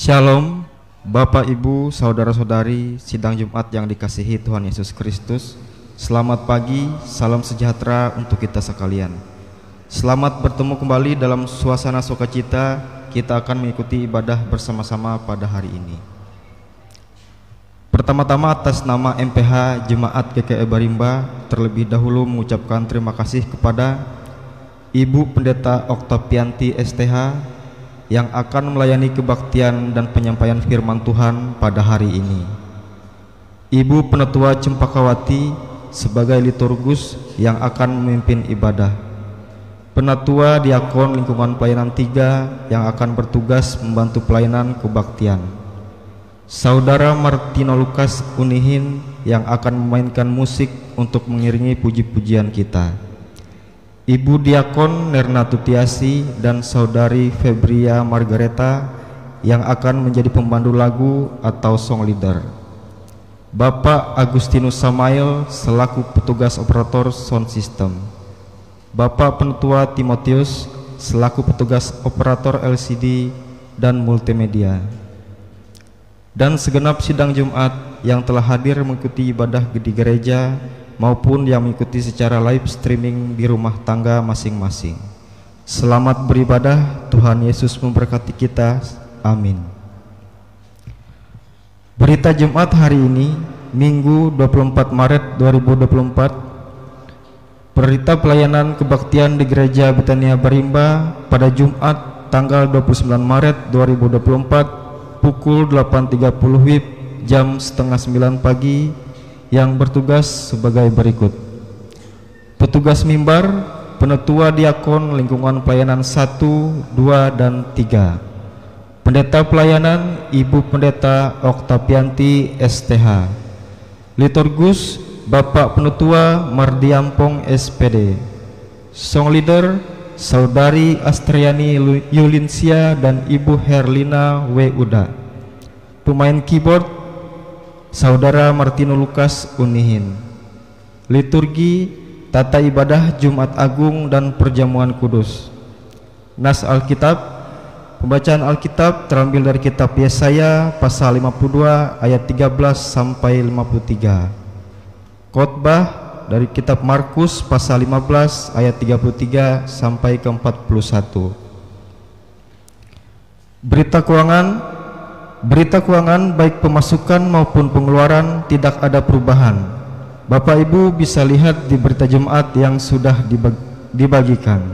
Shalom, Bapak, Ibu, Saudara-saudari, sidang Jumat yang dikasihi Tuhan Yesus Kristus. Selamat pagi, salam sejahtera untuk kita sekalian. Selamat bertemu kembali dalam suasana sukacita. Kita akan mengikuti ibadah bersama-sama pada hari ini. Pertama-tama atas nama MPH Jemaat GKI Barimba, terlebih dahulu mengucapkan terima kasih kepada Ibu Pendeta Oktavianti STH yang akan melayani kebaktian dan penyampaian firman Tuhan pada hari ini. Ibu Penetua Cempakawati sebagai liturgus yang akan memimpin ibadah. Penatua Diakon Lingkungan Pelayanan 3 yang akan bertugas membantu pelayanan kebaktian. Saudara Martino Lukas Unihin yang akan memainkan musik untuk mengiringi puji-pujian kita. Ibu Diakon Nerna Tutiasi dan Saudari Febria Margareta yang akan menjadi pemandu lagu atau song leader. Bapak Agustinus Samael selaku petugas operator sound system. Bapak Penetua Timotius selaku petugas operator LCD dan multimedia. Dan segenap sidang Jumat yang telah hadir mengikuti ibadah di gereja maupun yang mengikuti secara live streaming di rumah tangga masing-masing. Selamat beribadah, Tuhan Yesus memberkati kita. Amin. Berita Jumat hari ini, Minggu 24 Maret 2024. Berita pelayanan kebaktian di Gereja Betania Barimba pada Jumat tanggal 29 Maret 2024 pukul 8.30 WIB jam setengah 9 pagi, yang bertugas sebagai berikut. Petugas mimbar, Penetua Diakon Lingkungan Pelayanan 1, 2, dan 3. Pendeta Pelayanan Ibu Pendeta Oktavianti STH. Liturgus Bapak Penetua Mardiampong SPD. Song leader Saudari Astriani Yulinsia dan Ibu Herlina W. Uda. Pemain keyboard Saudara Martino Lukas Unihin. Liturgi tata ibadah Jumat Agung dan perjamuan kudus. Nas Alkitab, pembacaan Alkitab terambil dari kitab Yesaya pasal 52 ayat 13 sampai 53. Khotbah dari kitab Markus pasal 15 ayat 33 sampai ke 41. Berita keuangan baik pemasukan maupun pengeluaran tidak ada perubahan. Bapak Ibu bisa lihat di berita Jumat yang sudah dibagikan.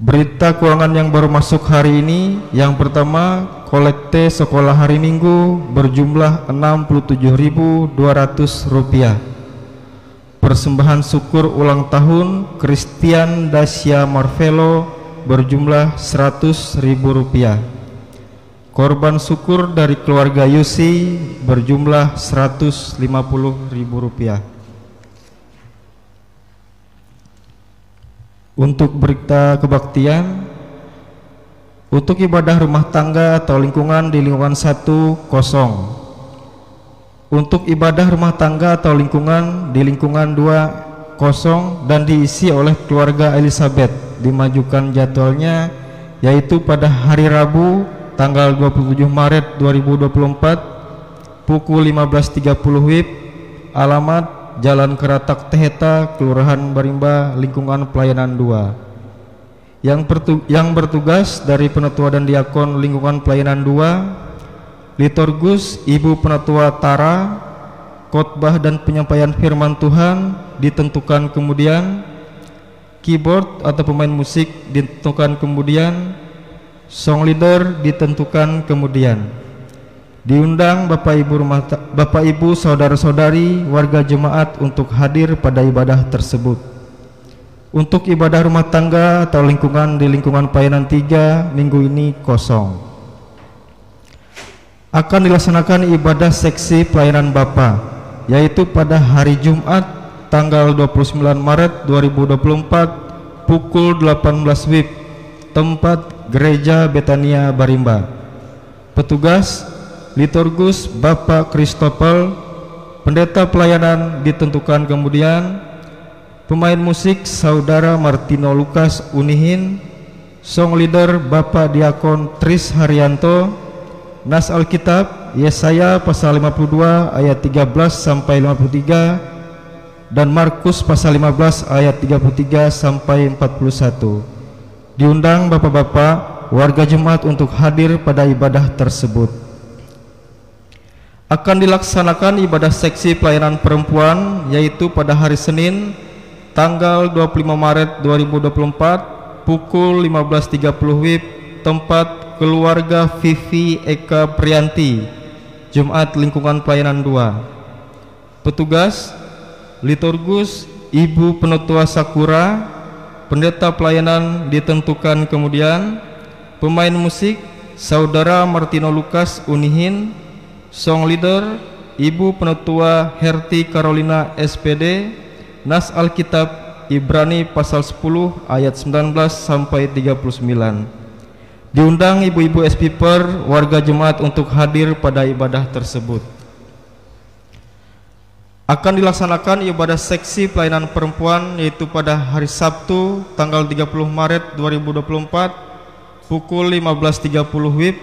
Berita keuangan yang baru masuk hari ini, yang pertama, kolekte sekolah hari Minggu berjumlah Rp67.200. Persembahan syukur ulang tahun Christian Dacia Marvelo berjumlah Rp100.000. Korban syukur dari keluarga Yusi berjumlah Rp150.000. Untuk berita kebaktian, untuk ibadah rumah tangga atau lingkungan di lingkungan 1 kosong. Untuk ibadah rumah tangga atau lingkungan di lingkungan 2 kosong dan diisi oleh keluarga Elizabeth. Dimajukan jadwalnya yaitu pada hari Rabu tanggal 27 Maret 2024 pukul 15.30 WIB, alamat Jalan Keratak Teheta, Kelurahan Barimba, Lingkungan Pelayanan 2. Yang bertugas dari Penetua dan Diakon Lingkungan Pelayanan 2, liturgus Ibu Penetua Tara. Khotbah dan penyampaian firman Tuhan ditentukan kemudian. Keyboard atau pemain musik ditentukan kemudian. Song leader ditentukan kemudian. Diundang Bapak Ibu saudara-saudari warga jemaat untuk hadir pada ibadah tersebut. Untuk ibadah rumah tangga atau lingkungan di lingkungan pelayanan 3 minggu ini kosong. Akan dilaksanakan ibadah seksi pelayanan Bapa, yaitu pada hari Jumat tanggal 29 Maret 2024 pukul 18 WIB, tempat Gereja Betania Barimba. Petugas liturgus Bapak Kristopel. Pendeta pelayanan ditentukan kemudian. Pemain musik Saudara Martino Lukas Unihin. Song leader Bapak Diakon Tris Haryanto. Nas Alkitab Yesaya pasal 52 ayat 13 sampai 53 dan Markus pasal 15 ayat 33 sampai 41. Diundang bapak-bapak warga jemaat untuk hadir pada ibadah tersebut. Akan dilaksanakan ibadah seksi pelayanan perempuan yaitu pada hari Senin tanggal 25 Maret 2024 pukul 15.30 WIB, tempat keluarga Vivi Eka Prianti, Jumat Lingkungan Pelayanan 2. Petugas liturgus Ibu Penetua Sakura. Pendeta pelayanan ditentukan kemudian. Pemain musik Saudara Martino Lukas Unihin. Song leader Ibu Penetua Herti Carolina SPD. Nas Alkitab Ibrani pasal 10 ayat 19 sampai 39. Diundang ibu-ibu SPPer warga jemaat untuk hadir pada ibadah tersebut. Akan dilaksanakan ibadah seksi pelayanan perempuan yaitu pada hari Sabtu tanggal 30 Maret 2024 pukul 15.30 WIB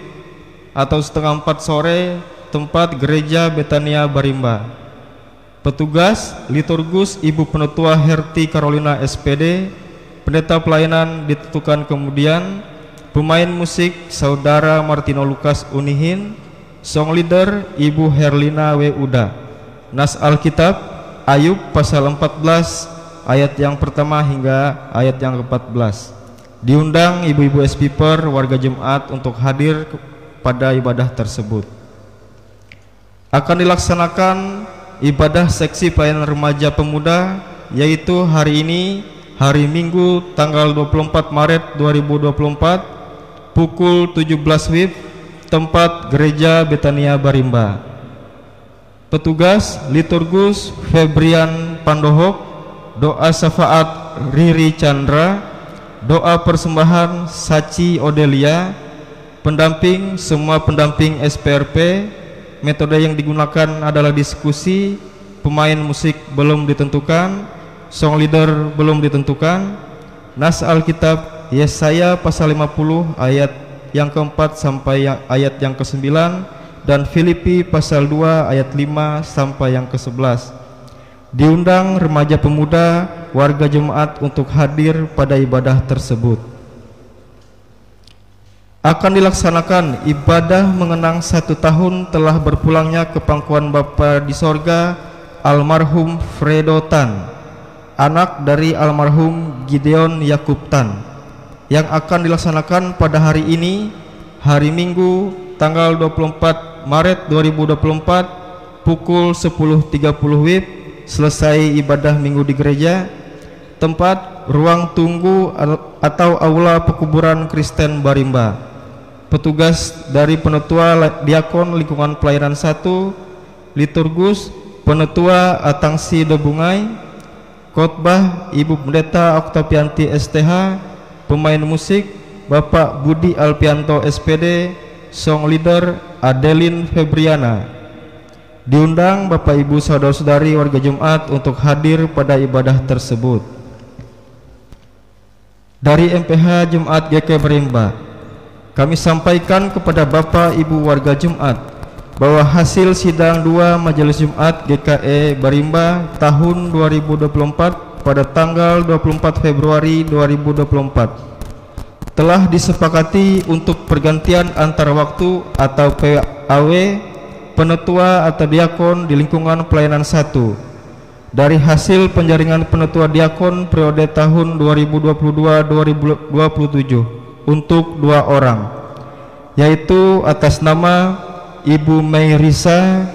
atau setengah 4 sore, tempat Gereja Betania Barimba. Petugas liturgus Ibu Penetua Herti Carolina SPD. Pendeta pelayanan ditentukan kemudian. Pemain musik Saudara Martino Lukas Unihin. Song leader Ibu Herlina W. Uda. Nas Alkitab Ayub pasal 14 ayat yang pertama hingga ayat yang ke-14. Diundang ibu-ibu SPPer warga jemaat untuk hadir pada ibadah tersebut. Akan dilaksanakan ibadah seksi pelayanan remaja pemuda yaitu hari ini hari Minggu tanggal 24 Maret 2024 pukul 17 WIB, tempat Gereja Betania Barimba. Petugas liturgus Febrian Pandohok. Doa syafaat Riri Chandra. Doa persembahan Saci Odelia. Pendamping semua pendamping SPRP. Metode yang digunakan adalah diskusi. Pemain musik belum ditentukan. Song leader belum ditentukan. Nas Alkitab Yesaya pasal 50 ayat yang keempat sampai ayat yang ke-9 dan Filipi pasal 2 ayat 5 sampai yang ke-11. Diundang remaja pemuda warga jemaat untuk hadir pada ibadah tersebut. Akan dilaksanakan ibadah mengenang 1 tahun telah berpulangnya ke pangkuan Bapa di sorga almarhum Fredo Tan, anak dari almarhum Gideon Yakub Tan, yang akan dilaksanakan pada hari ini hari Minggu tanggal 24 Maret 2024 pukul 10.30 WIB. Selesai ibadah minggu di gereja, tempat ruang tunggu atau aula pekuburan Kristen Barimba. Petugas dari Penetua Diakon Lingkungan Pelayanan 1, liturgus Penetua Atangsi Debungai. Khotbah Ibu Pendeta Oktavianti STH. Pemain musik Bapak Budi Alpianto SPD. Song leader Adeline Febriana. Diundang Bapak Ibu saudara-saudari warga Jumat untuk hadir pada ibadah tersebut. Dari MPH Jumat GK Barimba, kami sampaikan kepada Bapak Ibu warga Jumat bahwa hasil sidang 2 Majelis Jumat GKE Barimba tahun 2024 pada tanggal 24 Februari 2024 telah disepakati untuk pergantian antar waktu atau PAW penetua atau diakon di lingkungan pelayanan 1 dari hasil penjaringan penetua diakon periode tahun 2022-2027 untuk 2 orang, yaitu atas nama Ibu Mei Risa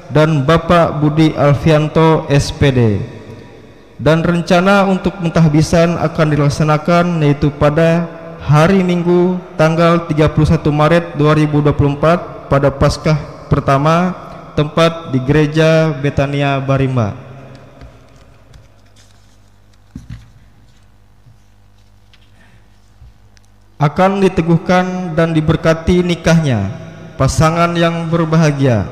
dan Bapak Budi Alfianto SPD. Dan rencana untuk mentahbisan akan dilaksanakan yaitu pada hari Minggu tanggal 31 Maret 2024 pada Paskah pertama, tempat di Gereja Betania Barimba. Akan diteguhkan dan diberkati nikahnya pasangan yang berbahagia,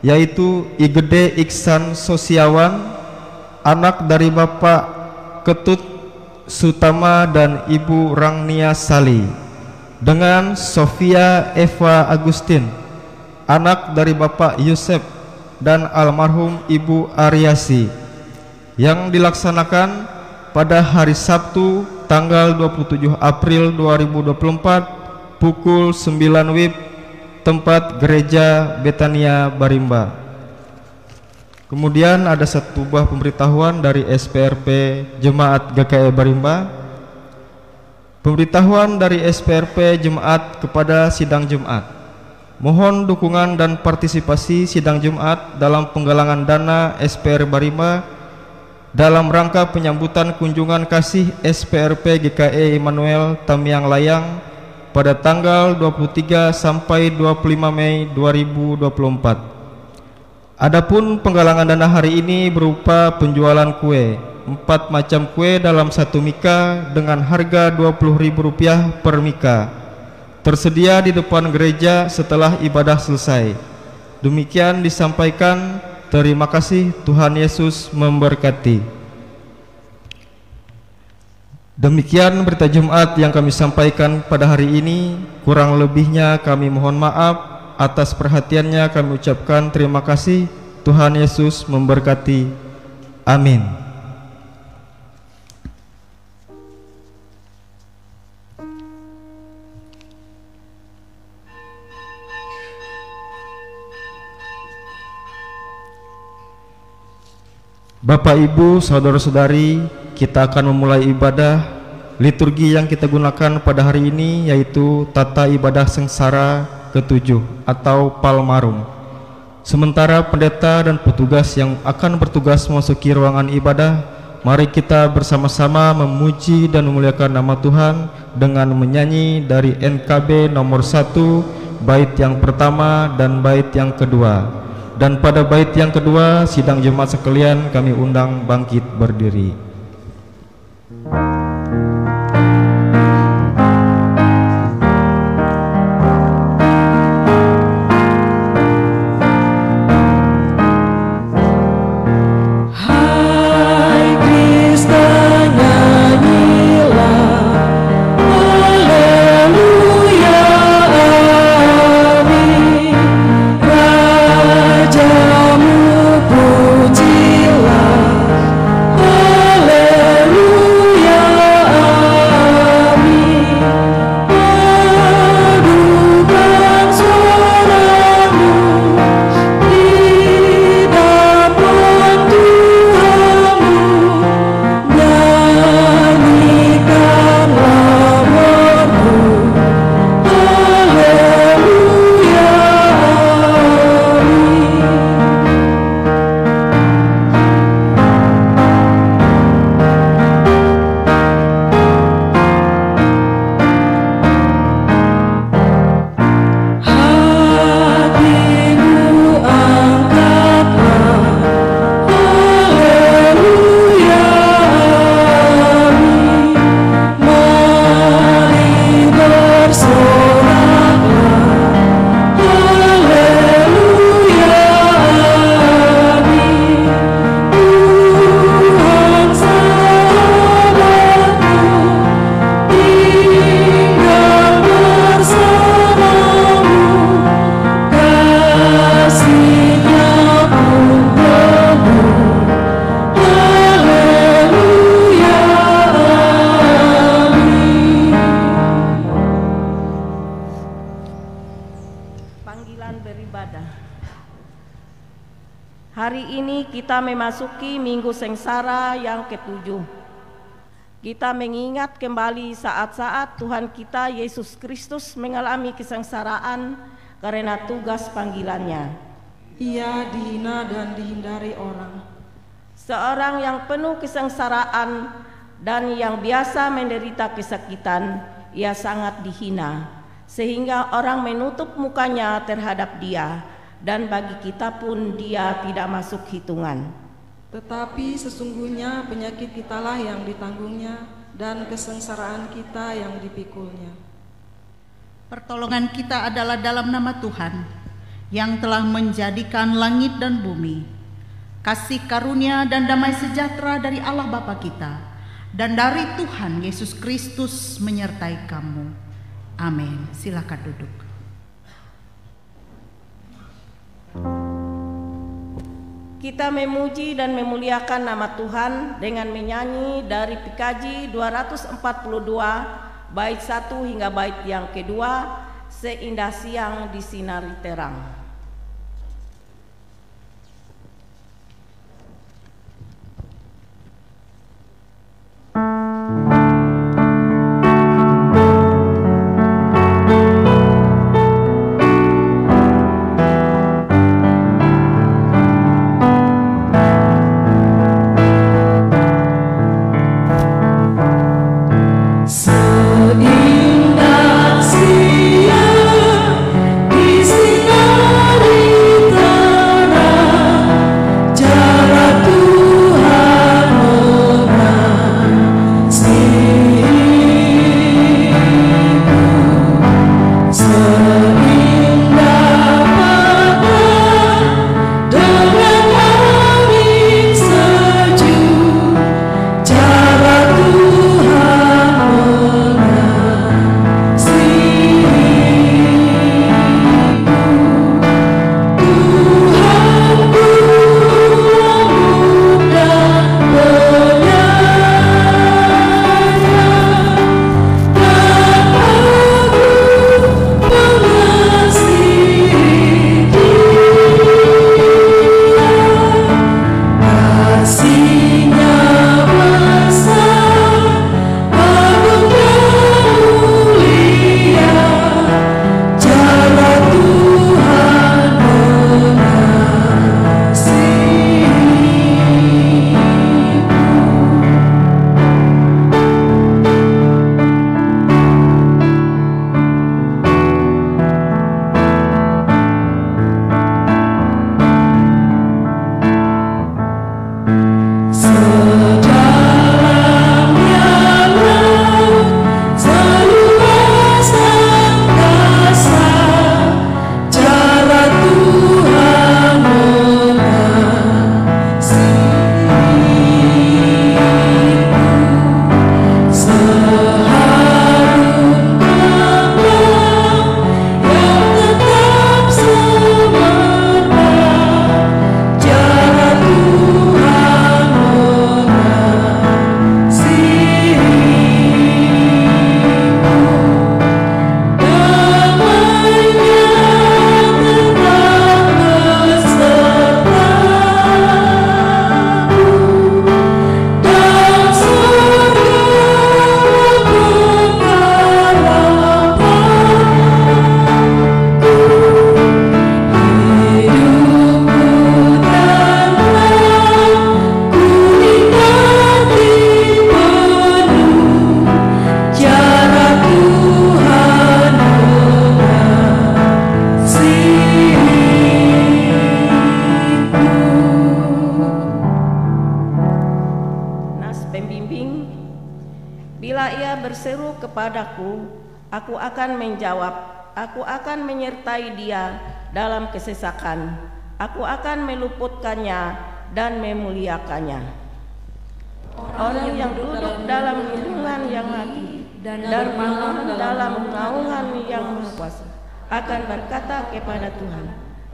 yaitu Igede Iksan Sosiawan, anak dari Bapak Ketut Sutama dan Ibu Rangnia Sali, dengan Sofia Eva Agustin, anak dari Bapak Yusef dan almarhum Ibu Aryasi, yang dilaksanakan pada hari Sabtu tanggal 27 April 2024 pukul 9 WIB, tempat Gereja Betania Barimba. Kemudian ada satu buah pemberitahuan dari SPRP Jemaat GKE Barimba. Pemberitahuan dari SPRP Jemaat kepada sidang Jumat. Mohon dukungan dan partisipasi sidang Jumat dalam penggalangan dana SPR Barimba dalam rangka penyambutan kunjungan kasih SPRP GKE Immanuel Tamiang Layang pada tanggal 23 sampai 25 Mei 2024. Adapun penggalangan dana hari ini berupa penjualan kue, 4 macam kue dalam 1 mika dengan harga Rp20.000 per mika, tersedia di depan gereja setelah ibadah selesai. Demikian disampaikan. Terima kasih, Tuhan Yesus memberkati. Demikian berita Jumat yang kami sampaikan pada hari ini. Kurang lebihnya kami mohon maaf. Atas perhatiannya kami ucapkan terima kasih. Tuhan Yesus memberkati. Amin. Bapak, Ibu, saudara-saudari, kita akan memulai ibadah liturgi yang kita gunakan pada hari ini, yaitu tata ibadah sengsara ke-7 atau Palmarum. Sementara pendeta dan petugas yang akan bertugas memasuki ruangan ibadah, mari kita bersama-sama memuji dan memuliakan nama Tuhan dengan menyanyi dari NKB nomor 1, bait yang pertama dan bait yang kedua. Dan pada bait yang kedua, sidang jemaat sekalian kami undang bangkit berdiri. Kita memasuki Minggu Sengsara yang ke-7. Kita mengingat kembali saat-saat Tuhan kita Yesus Kristus mengalami kesengsaraan karena tugas panggilannya. Ia dihina dan dihindari orang. Seorang yang penuh kesengsaraan dan yang biasa menderita kesakitan, ia sangat dihina, sehingga orang menutup mukanya terhadap dia. Dan bagi kita pun dia tidak masuk hitungan. Tetapi sesungguhnya penyakit kitalah yang ditanggungnya dan kesengsaraan kita yang dipikulnya. Pertolongan kita adalah dalam nama Tuhan yang telah menjadikan langit dan bumi. Kasih karunia dan damai sejahtera dari Allah Bapa kita dan dari Tuhan Yesus Kristus menyertai kamu. Amin. Silakan duduk. Kita memuji dan memuliakan nama Tuhan dengan menyanyi dari PKJ 242 bait 1 hingga bait yang kedua, Seindah Siang Disinari Terang. Kepadaku, aku akan menjawab, aku akan menyertai dia dalam kesesakan, aku akan meluputkannya dan memuliakannya. Orang yang duduk dalam lindungan yang mati dan bermalam dalam naungan yang Maha Kuasa akan berkata kepada Tuhan,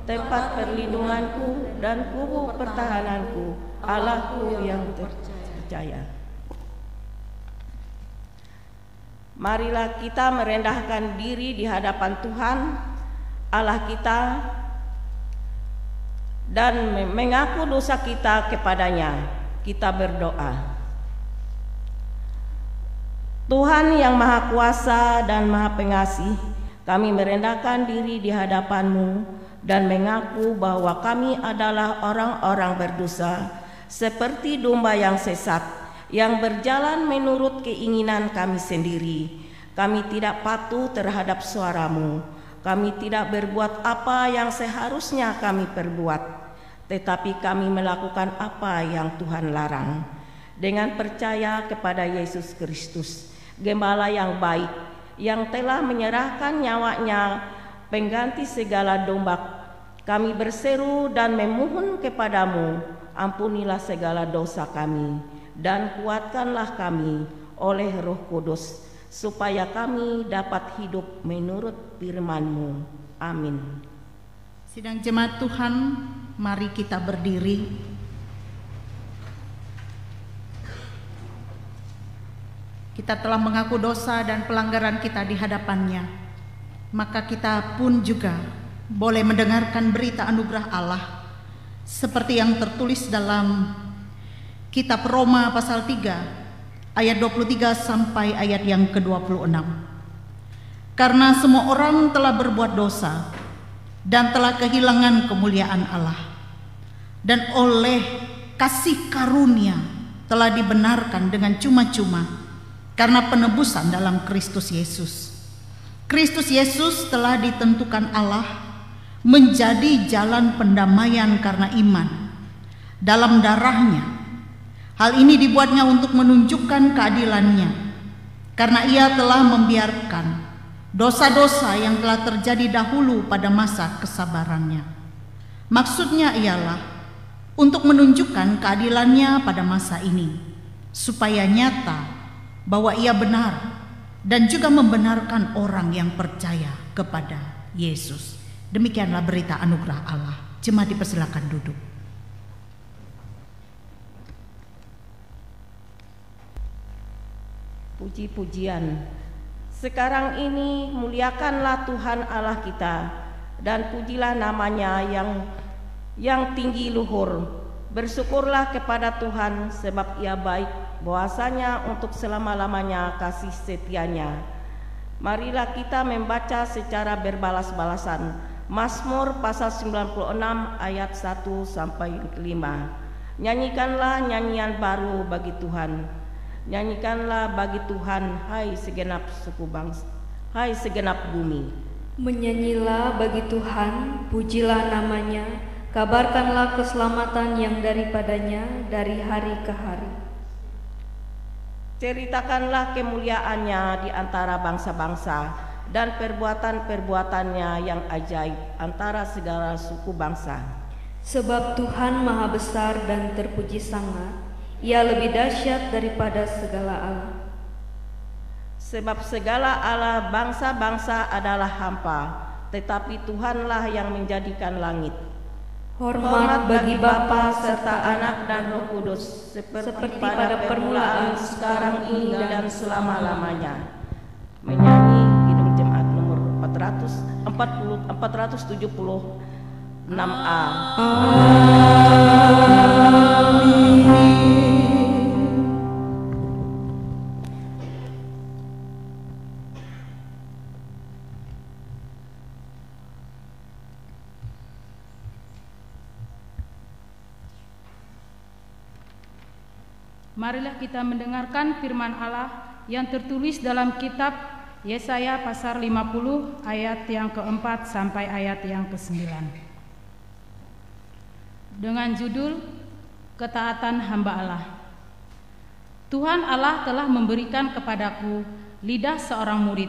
tempat perlindunganku dan kubu pertahananku, Allahku yang terpercaya. Marilah kita merendahkan diri di hadapan Tuhan Allah kita dan mengaku dosa kita kepadanya. Kita berdoa. Tuhan yang Maha Kuasa dan Maha Pengasih, kami merendahkan diri di hadapan-Mu dan mengaku bahwa kami adalah orang-orang berdosa, seperti domba yang sesat, yang berjalan menurut keinginan kami sendiri. Kami tidak patuh terhadap suara-Mu. Kami tidak berbuat apa yang seharusnya kami perbuat, tetapi kami melakukan apa yang Tuhan larang. Dengan percaya kepada Yesus Kristus, Gembala yang baik, yang telah menyerahkan nyawanya pengganti segala domba, kami berseru dan memohon kepadamu, ampunilah segala dosa kami. dan kuatkanlah kami oleh Roh Kudus, supaya kami dapat hidup menurut firman-Mu. Amin. Sidang jemaat Tuhan, mari kita berdiri. Kita telah mengaku dosa dan pelanggaran kita di hadapan-Nya, maka kita pun juga boleh mendengarkan berita anugerah Allah seperti yang tertulis dalam kitab Roma pasal 3 ayat 23 sampai ayat yang ke-26. Karena semua orang telah berbuat dosa dan telah kehilangan kemuliaan Allah, dan oleh kasih karunia telah dibenarkan dengan cuma-cuma karena penebusan dalam Kristus Yesus. Kristus Yesus telah ditentukan Allah menjadi jalan pendamaian karena iman dalam darah-Nya. Hal ini dibuatnya untuk menunjukkan keadilan-Nya, karena Ia telah membiarkan dosa-dosa yang telah terjadi dahulu pada masa kesabaran-Nya. Maksudnya ialah untuk menunjukkan keadilan-Nya pada masa ini, supaya nyata bahwa Ia benar dan juga membenarkan orang yang percaya kepada Yesus. Demikianlah berita anugerah Allah. Jemaat dipersilakan duduk. Puji-pujian. Sekarang ini muliakanlah Tuhan Allah kita, dan pujilah nama-Nya yang tinggi luhur. Bersyukurlah kepada Tuhan, sebab Ia baik, bahwasanya untuk selama-lamanya kasih setia-Nya. Marilah kita membaca secara berbalas-balasan Mazmur pasal 96 ayat 1 sampai 5. Nyanyikanlah nyanyian baru bagi Tuhan. Nyanyikanlah bagi Tuhan, hai segenap suku bangsa, hai segenap bumi. Menyanyilah bagi Tuhan, pujilah nama-Nya, kabarkanlah keselamatan yang daripadanya dari hari ke hari. Ceritakanlah kemuliaan-Nya di antara bangsa-bangsa, dan perbuatan-perbuatan-Nya yang ajaib antara segala suku bangsa. Sebab Tuhan maha besar dan terpuji sangat, Ia lebih dahsyat daripada segala Allah. Sebab segala Allah bangsa-bangsa adalah hampa, tetapi Tuhanlah yang menjadikan langit. Hormat bagi Bapa serta Anak dan Roh Kudus, seperti pada permulaan, sekarang ini, dan selama-lamanya. Menyanyi Kidung Jemaat nomor 476A. Marilah kita mendengarkan firman Allah yang tertulis dalam kitab Yesaya pasal 50 ayat yang keempat sampai ayat yang ke-9. Dengan judul Ketaatan Hamba Allah. Tuhan Allah telah memberikan kepadaku lidah seorang murid,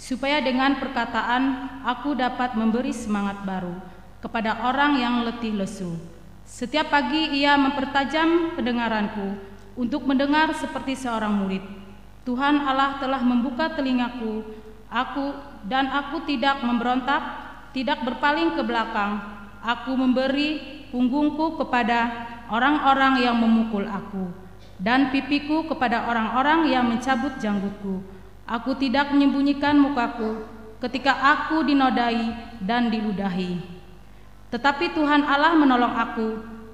supaya dengan perkataan aku dapat memberi semangat baru kepada orang yang letih lesu. Setiap pagi Ia mempertajam pendengaranku untuk mendengar seperti seorang murid. Tuhan Allah telah membuka telingaku, aku tidak memberontak, tidak berpaling ke belakang. Aku memberi punggungku kepada orang-orang yang memukul aku, dan pipiku kepada orang-orang yang mencabut janggutku. Aku tidak menyembunyikan mukaku ketika aku dinodai dan diludahi. Tetapi Tuhan Allah menolong aku,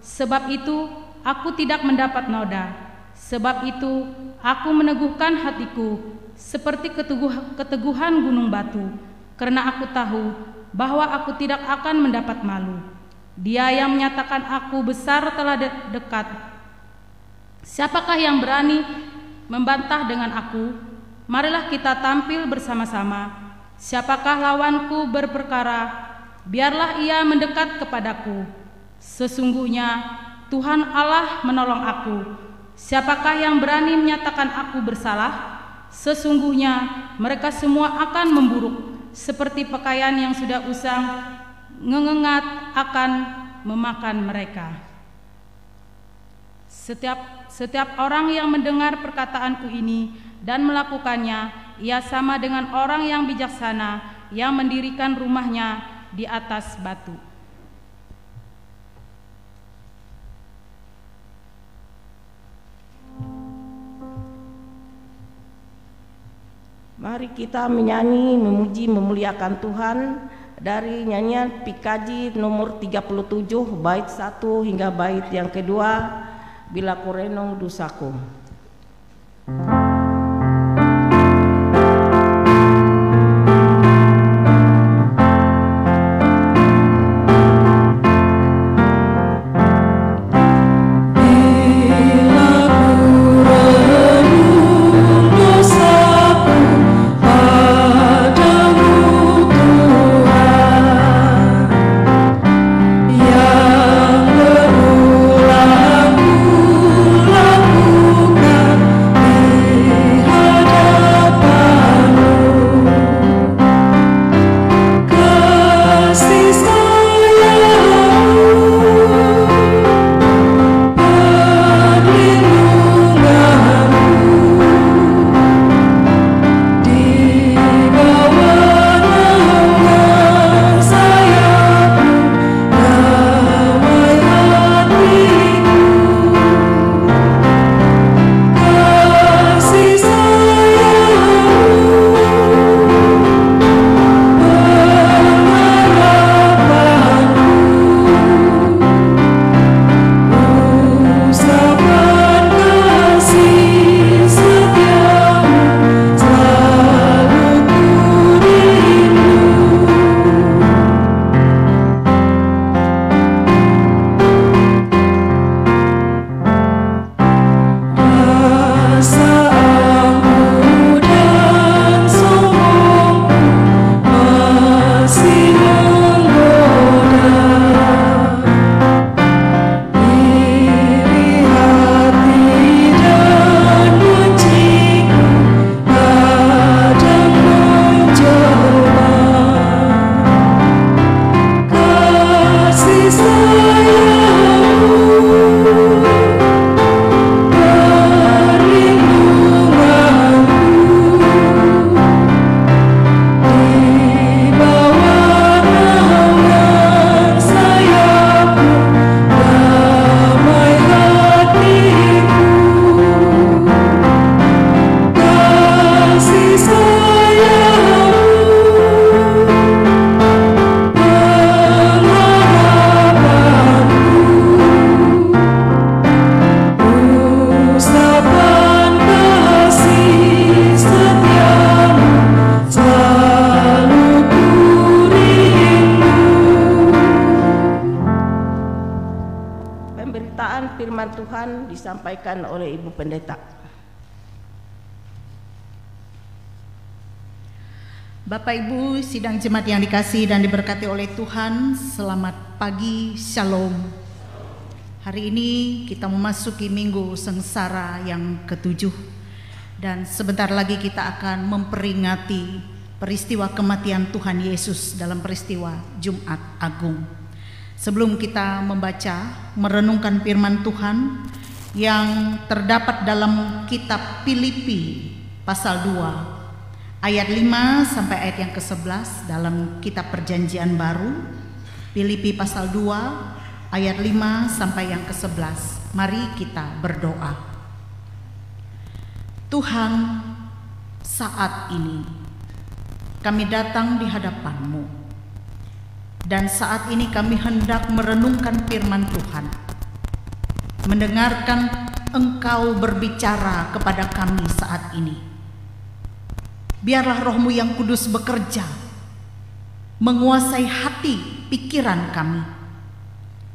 sebab itu aku tidak mendapat noda. Sebab itu aku meneguhkan hatiku seperti keteguhan gunung batu, karena aku tahu bahwa aku tidak akan mendapat malu. Dia yang menyatakan aku besar telah dekat. Siapakah yang berani membantah dengan aku? Marilah kita tampil bersama-sama. Siapakah lawanku berperkara? Biarlah ia mendekat kepadaku. Sesungguhnya Tuhan Allah menolong aku. Siapakah yang berani menyatakan aku bersalah? Sesungguhnya mereka semua akan memburuk seperti pakaian yang sudah usang, ngengat akan memakan mereka. Setiap setiap orang yang mendengar perkataanku ini dan melakukannya, ia sama dengan orang yang bijaksana yang mendirikan rumahnya di atas batu. Mari kita menyanyi, memuji, memuliakan Tuhan dari nyanyian PKJ nomor 37 bait 1 hingga bait yang kedua, Bila Kurenong Dosaku. Firman Tuhan disampaikan oleh Ibu Pendeta. Bapak Ibu sidang jemaat yang dikasihi dan diberkati oleh Tuhan, selamat pagi, shalom. Hari ini kita memasuki minggu sengsara yang ke-7 dan sebentar lagi kita akan memperingati peristiwa kematian Tuhan Yesus dalam peristiwa Jumat Agung. Sebelum kita membaca, merenungkan firman Tuhan yang terdapat dalam kitab Filipi pasal 2 ayat 5 sampai ayat yang ke-11 dalam kitab Perjanjian Baru. Filipi pasal 2 ayat 5 sampai yang ke-11. Mari kita berdoa. Tuhan, saat ini kami datang di hadapan-Mu. Dan saat ini kami hendak merenungkan firman Tuhan, mendengarkan Engkau berbicara kepada kami saat ini. Biarlah Roh-Mu yang kudus bekerja, menguasai hati pikiran kami,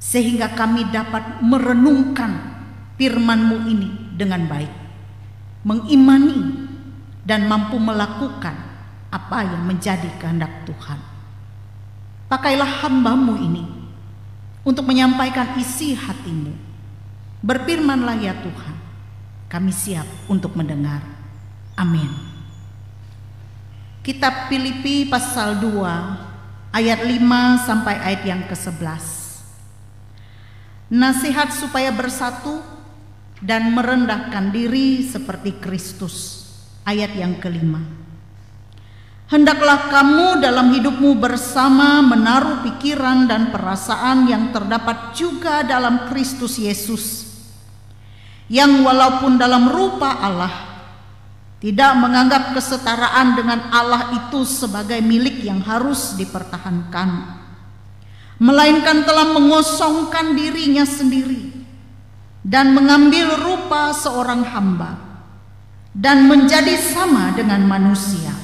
sehingga kami dapat merenungkan firman-Mu ini dengan baik, mengimani dan mampu melakukan apa yang menjadi kehendak Tuhan. Pakailah hamba-Mu ini untuk menyampaikan isi hati-Mu. Berfirmanlah ya Tuhan, kami siap untuk mendengar. Amin. Kitab Filipi pasal 2 ayat 5 sampai ayat yang ke-11. Nasihat supaya bersatu dan merendahkan diri seperti Kristus. Ayat yang kelima. Hendaklah kamu dalam hidupmu bersama menaruh pikiran dan perasaan yang terdapat juga dalam Kristus Yesus, yang walaupun dalam rupa Allah tidak menganggap kesetaraan dengan Allah itu sebagai milik yang harus dipertahankan, melainkan telah mengosongkan dirinya sendiri dan mengambil rupa seorang hamba dan menjadi sama dengan manusia.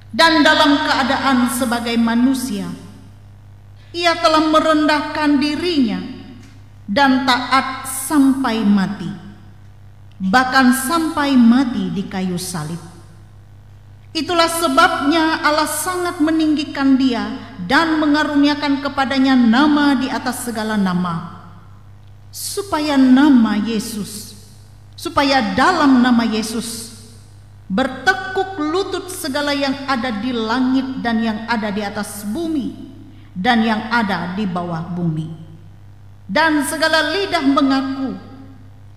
Dan dalam keadaan sebagai manusia, ia telah merendahkan dirinya dan taat sampai mati, bahkan sampai mati di kayu salib. Itulah sebabnya Allah sangat meninggikan dia dan mengaruniakan kepadanya nama di atas segala nama, supaya dalam nama Yesus bertekuk lutut segala yang ada di langit dan yang ada di atas bumi dan yang ada di bawah bumi, dan segala lidah mengaku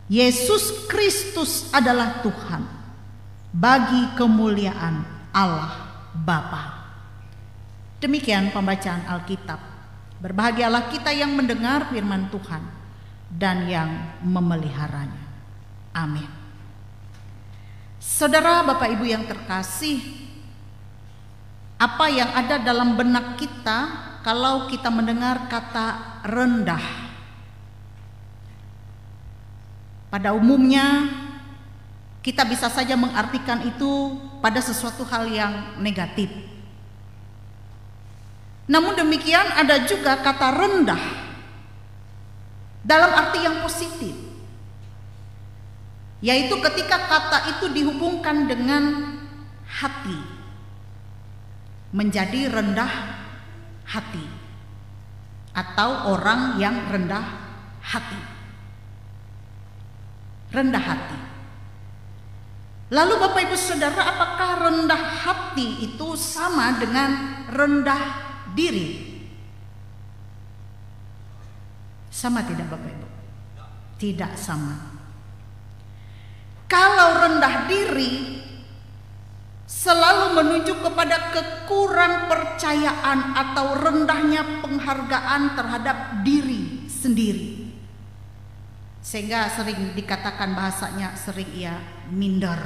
Yesus Kristus adalah Tuhan, bagi kemuliaan Allah Bapa. Demikian pembacaan Alkitab. Berbahagialah kita yang mendengar firman Tuhan dan yang memeliharanya. Amin. Saudara, Bapak Ibu yang terkasih, apa yang ada dalam benak kita kalau kita mendengar kata rendah? Pada umumnya kita bisa saja mengartikan itu pada sesuatu hal yang negatif. Namun demikian ada juga kata rendah dalam arti yang positif, yaitu ketika kata itu dihubungkan dengan hati, menjadi rendah hati atau orang yang rendah hati. Rendah hati. Lalu Bapak Ibu Saudara, apakah rendah hati itu sama dengan rendah diri? Sama tidak Bapak Ibu? Tidak sama. Kalau rendah diri selalu menunjuk kepada kekurang percayaan atau rendahnya penghargaan terhadap diri sendiri, sehingga sering dikatakan bahasanya sering ia minder,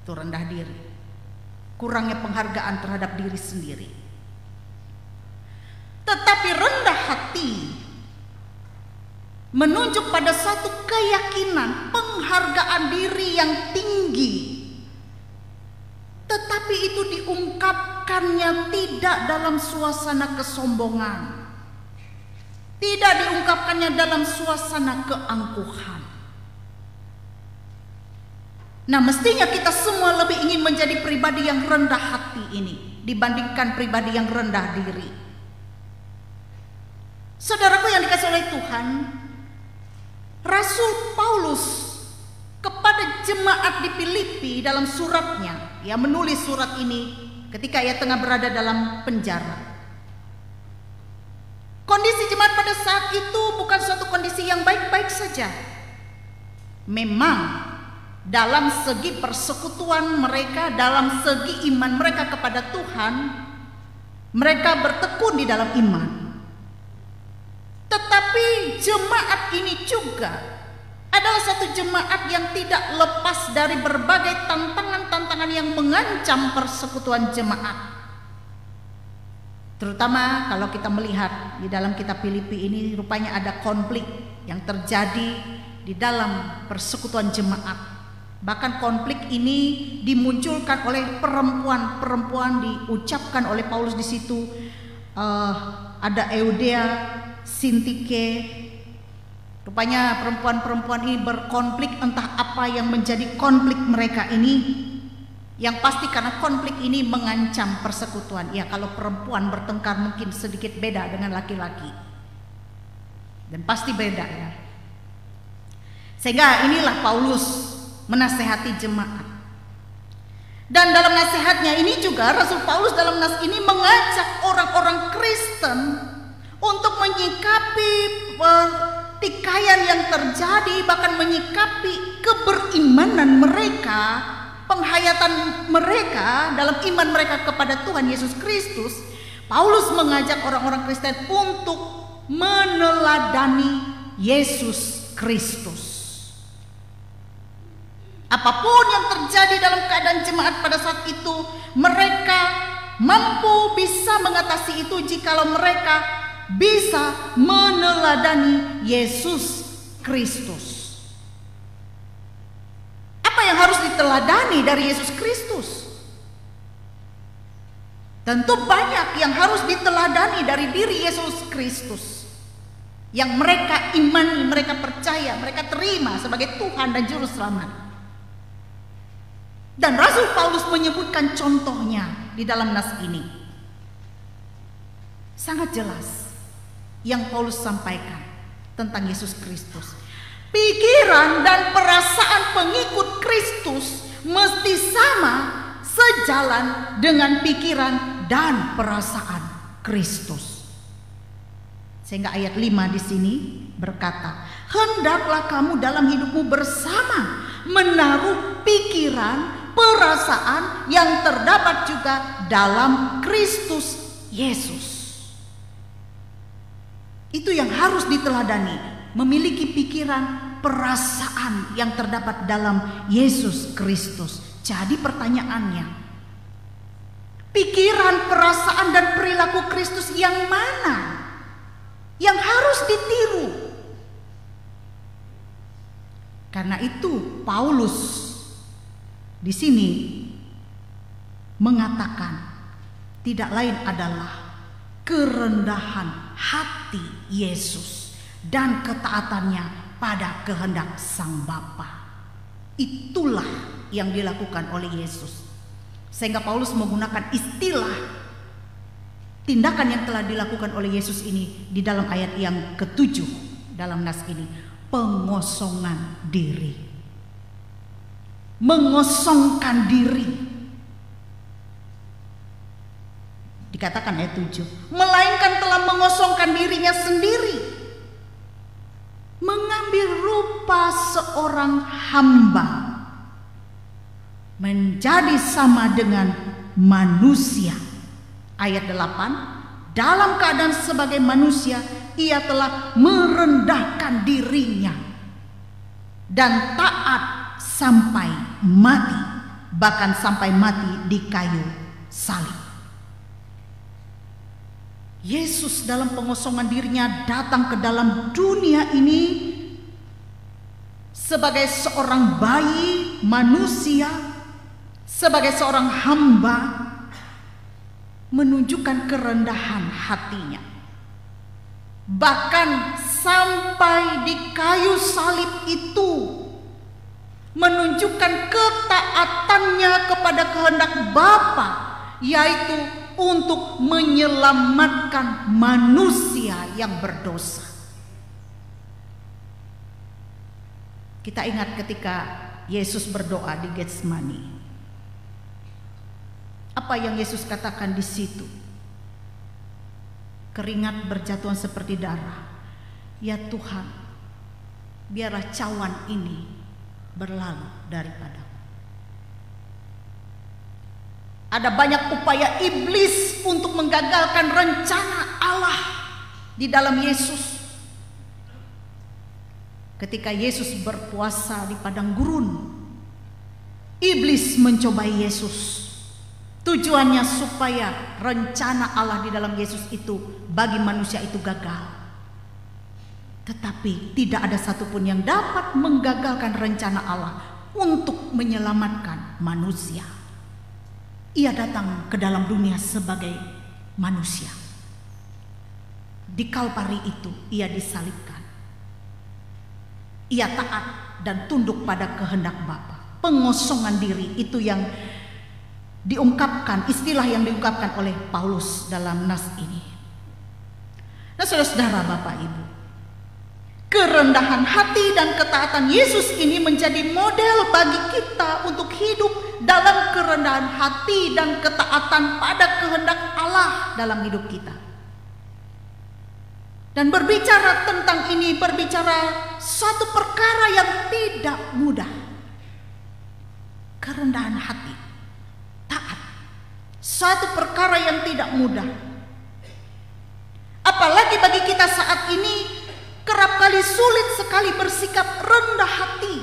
itu rendah diri, kurangnya penghargaan terhadap diri sendiri. Tetapi rendah hati menunjuk pada satu keyakinan penghargaan diri yang tinggi, tetapi itu diungkapkannya tidak dalam suasana kesombongan, tidak diungkapkannya dalam suasana keangkuhan. Nah, mestinya kita semua lebih ingin menjadi pribadi yang rendah hati ini dibandingkan pribadi yang rendah diri. Saudaraku yang dikasihi oleh Tuhan, Rasul Paulus kepada jemaat di Filipi dalam suratnya, ia menulis surat ini ketika ia tengah berada dalam penjara. Kondisi jemaat pada saat itu bukan suatu kondisi yang baik-baik saja. Memang dalam segi persekutuan mereka, dalam segi iman mereka kepada Tuhan, mereka bertekun di dalam iman. Tetapi jemaat ini juga adalah satu jemaat yang tidak lepas dari berbagai tantangan-tantangan yang mengancam persekutuan jemaat. Terutama kalau kita melihat di dalam kitab Filipi ini, rupanya ada konflik yang terjadi di dalam persekutuan jemaat. Bahkan konflik ini dimunculkan oleh perempuan-perempuan, diucapkan oleh Paulus di situ. Ada Eudea, Sintike. Rupanya perempuan-perempuan ini berkonflik, entah apa yang menjadi konflik mereka ini. Yang pasti karena konflik ini mengancam persekutuan. Ya, kalau perempuan bertengkar mungkin sedikit beda dengan laki-laki, dan pasti beda ya. Sehingga inilah Paulus menasehati jemaat. Dan dalam nasihatnya ini juga Rasul Paulus dalam nas ini mengajak orang-orang Kristen untuk menyikapi pertikaian yang terjadi, bahkan menyikapi keberimanan mereka, penghayatan mereka dalam iman mereka kepada Tuhan Yesus Kristus, Paulus mengajak orang-orang Kristen untuk meneladani Yesus Kristus. Apapun yang terjadi dalam keadaan jemaat pada saat itu, mereka mampu bisa mengatasi itu jikalau mereka bisa meneladani Yesus Kristus. Apa yang harus diteladani dari Yesus Kristus? Tentu banyak yang harus diteladani dari diri Yesus Kristus, yang mereka imani, mereka percaya, mereka terima sebagai Tuhan dan Juru Selamat. Dan Rasul Paulus menyebutkan contohnya di dalam nas ini. Sangat jelas yang Paulus sampaikan tentang Yesus Kristus. Pikiran dan perasaan pengikut Kristus mesti sama, sejalan dengan pikiran dan perasaan Kristus. Sehingga ayat 5 di sini berkata, hendaklah kamu dalam hidupmu bersama menaruh pikiran, perasaan yang terdapat juga dalam Kristus Yesus. Itu yang harus diteladani, memiliki pikiran, perasaan yang terdapat dalam Yesus Kristus. Jadi pertanyaannya, pikiran, perasaan dan perilaku Kristus yang mana yang harus ditiru? Karena itu Paulus di sini mengatakan tidak lain adalah kerendahan hati Yesus dan ketaatannya pada kehendak Sang Bapa. Itulah yang dilakukan oleh Yesus. Sehingga Paulus menggunakan istilah tindakan yang telah dilakukan oleh Yesus ini di dalam ayat yang ke-7 dalam nas ini, pengosongan diri. Mengosongkan diri. Dikatakan ayat 7, melainkan telah mengosongkan dirinya sendiri, mengambil rupa seorang hamba, menjadi sama dengan manusia. Ayat 8, dalam keadaan sebagai manusia ia telah merendahkan dirinya dan taat sampai mati, bahkan sampai mati di kayu salib. Yesus dalam pengosongan dirinya datang ke dalam dunia ini sebagai seorang bayi manusia, sebagai seorang hamba, menunjukkan kerendahan hatinya. Bahkan sampai di kayu salib itu menunjukkan ketaatannya kepada kehendak Bapa, yaitu untuk menyelamatkan manusia yang berdosa. Kita ingat ketika Yesus berdoa di Getsemani. Apa yang Yesus katakan di situ? Keringat berjatuhan seperti darah. Ya Tuhan, biarlah cawan ini berlalu daripadaku. Ada banyak upaya iblis untuk menggagalkan rencana Allah di dalam Yesus. Ketika Yesus berpuasa di padang gurun, iblis mencobai Yesus. Tujuannya supaya rencana Allah di dalam Yesus itu bagi manusia itu gagal. Tetapi tidak ada satupun yang dapat menggagalkan rencana Allah untuk menyelamatkan manusia. Ia datang ke dalam dunia sebagai manusia. Di Kalvari itu ia disalibkan. Ia taat dan tunduk pada kehendak Bapa. Pengosongan diri itu yang diungkapkan, istilah yang diungkapkan oleh Paulus dalam nas ini. Nah, saudara-saudara, Bapak Ibu, kerendahan hati dan ketaatan Yesus ini menjadi model bagi kita untuk hidup dalam kerendahan hati dan ketaatan pada kehendak Allah dalam hidup kita. Dan berbicara tentang ini, berbicara suatu perkara yang tidak mudah. Kerendahan hati, taat. Suatu perkara yang tidak mudah. Apalagi bagi kita saat ini, kerap kali sulit sekali bersikap rendah hati.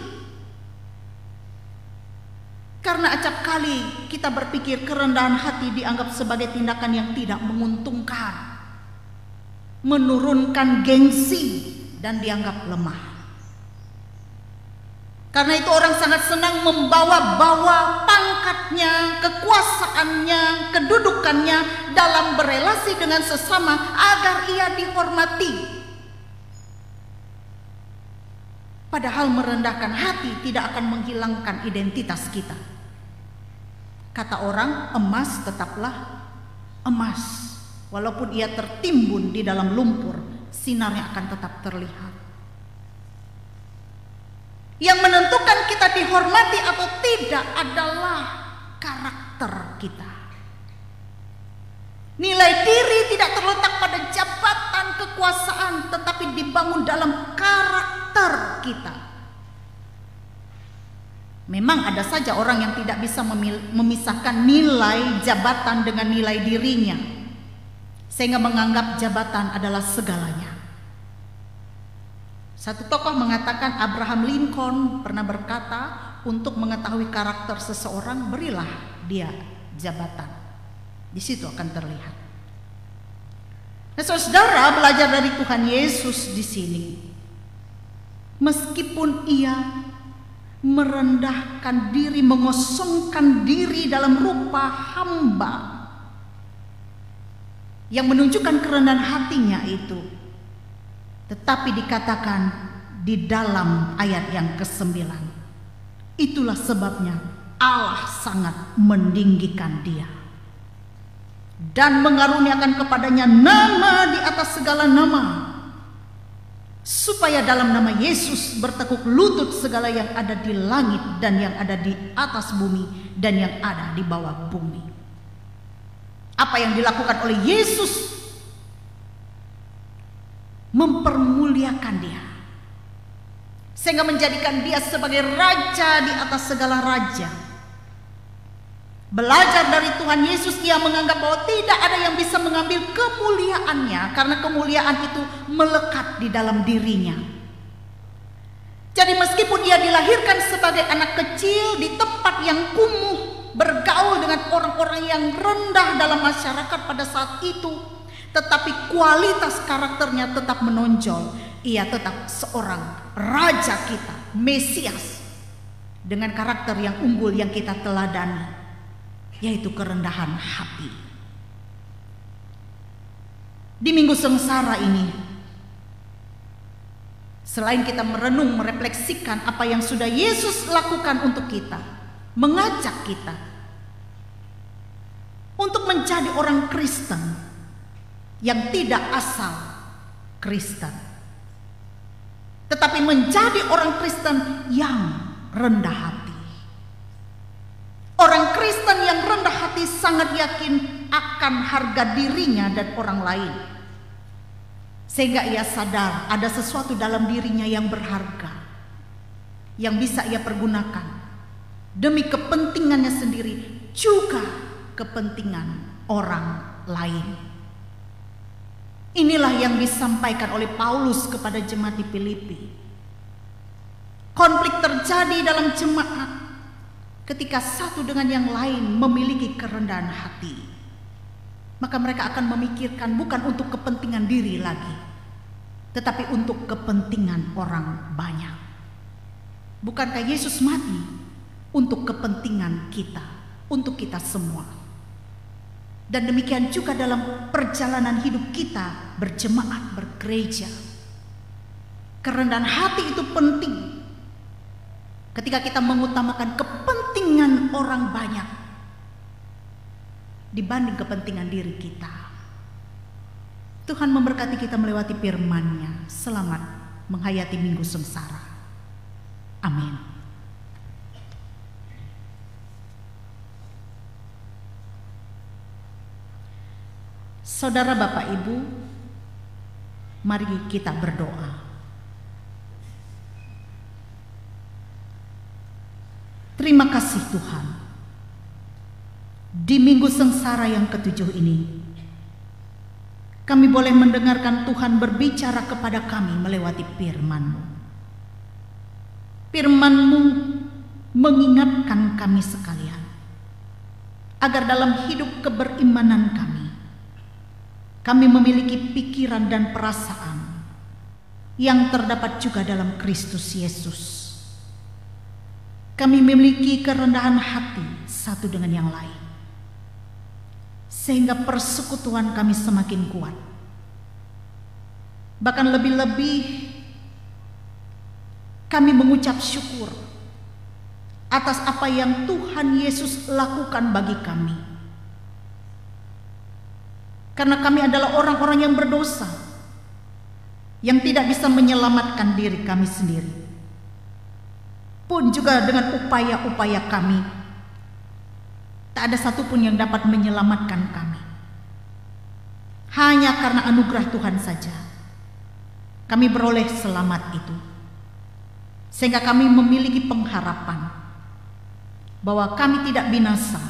Karena acap kali kita berpikir kerendahan hati dianggap sebagai tindakan yang tidak menguntungkan, menurunkan gengsi, dan dianggap lemah. Karena itu orang sangat senang membawa-bawa pangkatnya, kekuasaannya, kedudukannya dalam berelasi dengan sesama agar ia dihormati. Padahal merendahkan hati tidak akan menghilangkan identitas kita. Kata orang, emas tetaplah emas. Walaupun ia tertimbun di dalam lumpur, sinarnya akan tetap terlihat. Yang menentukan kita dihormati atau tidak adalah karakter kita. Nilai diri tidak terletak pada jabatan kekuasaan, tetapi dibangun dalam karakter kita. Memang ada saja orang yang tidak bisa memisahkan nilai jabatan dengan nilai dirinya, sehingga menganggap jabatan adalah segalanya. Satu tokoh mengatakan, Abraham Lincoln pernah berkata, untuk mengetahui karakter seseorang, berilah dia jabatan. Di situ akan terlihat. Nah, saudara, belajar dari Tuhan Yesus di sini. Meskipun ia merendahkan diri, mengosongkan diri dalam rupa hamba, yang menunjukkan kerendahan hatinya itu, tetapi dikatakan di dalam ayat yang ke-9, itulah sebabnya Allah sangat meninggikan dia dan mengaruniakan kepadanya nama di atas segala nama, supaya dalam nama Yesus bertekuk lutut segala yang ada di langit dan yang ada di atas bumi dan yang ada di bawah bumi. Apa yang dilakukan oleh Yesus? Mempermuliakan dia, sehingga menjadikan dia sebagai raja di atas segala raja. Belajar dari Tuhan Yesus, ia menganggap bahwa tidak ada yang bisa mengambil kemuliaannya, karena kemuliaan itu melekat di dalam dirinya. Jadi meskipun ia dilahirkan sebagai anak kecil di tempat yang kumuh, bergaul dengan orang-orang yang rendah dalam masyarakat pada saat itu, tetapi kualitas karakternya tetap menonjol. Ia tetap seorang raja kita, Mesias, dengan karakter yang unggul yang kita teladani, yaitu kerendahan hati. Di Minggu Sengsara ini, selain kita merenung, merefleksikan apa yang sudah Yesus lakukan untuk kita, mengajak kita untuk menjadi orang Kristen yang tidak asal Kristen, tetapi menjadi orang Kristen yang rendah hati. Orang Kristen yang rendah hati sangat yakin akan harga dirinya dan orang lain, sehingga ia sadar ada sesuatu dalam dirinya yang berharga, yang bisa ia pergunakan demi kepentingannya sendiri, juga kepentingan orang lain. Inilah yang disampaikan oleh Paulus kepada jemaat di Filipi. Konflik terjadi dalam jemaat ketika satu dengan yang lain memiliki kerendahan hati. Maka mereka akan memikirkan bukan untuk kepentingan diri lagi, tetapi untuk kepentingan orang banyak. Bukankah Yesus mati untuk kepentingan kita, untuk kita semua? Dan demikian juga dalam perjalanan hidup kita berjemaat, bergereja. Kerendahan hati itu penting ketika kita mengutamakan kepentingan orang banyak dibanding kepentingan diri kita. Tuhan memberkati kita melewati firman-Nya. Selamat menghayati Minggu Sengsara. Amin. Saudara, Bapak, Ibu, Mari kita berdoa. Terima kasih Tuhan. Di minggu sengsara yang ke-7 ini, kami boleh mendengarkan Tuhan berbicara kepada kami melewati firman-Mu. Firman-Mu mengingatkan kami sekalian, agar dalam hidup keberimanan kami memiliki pikiran dan perasaan yang terdapat juga dalam Kristus Yesus. Kami memiliki kerendahan hati satu dengan yang lain, sehingga persekutuan kami semakin kuat. Bahkan lebih-lebih kami mengucap syukur atas apa yang Tuhan Yesus lakukan bagi kami. Karena kami adalah orang-orang yang berdosa, yang tidak bisa menyelamatkan diri kami sendiri. Pun juga dengan upaya-upaya kami, tak ada satupun yang dapat menyelamatkan kami. Hanya karena anugerah Tuhan saja kami beroleh selamat itu. Sehingga kami memiliki pengharapan bahwa kami tidak binasa,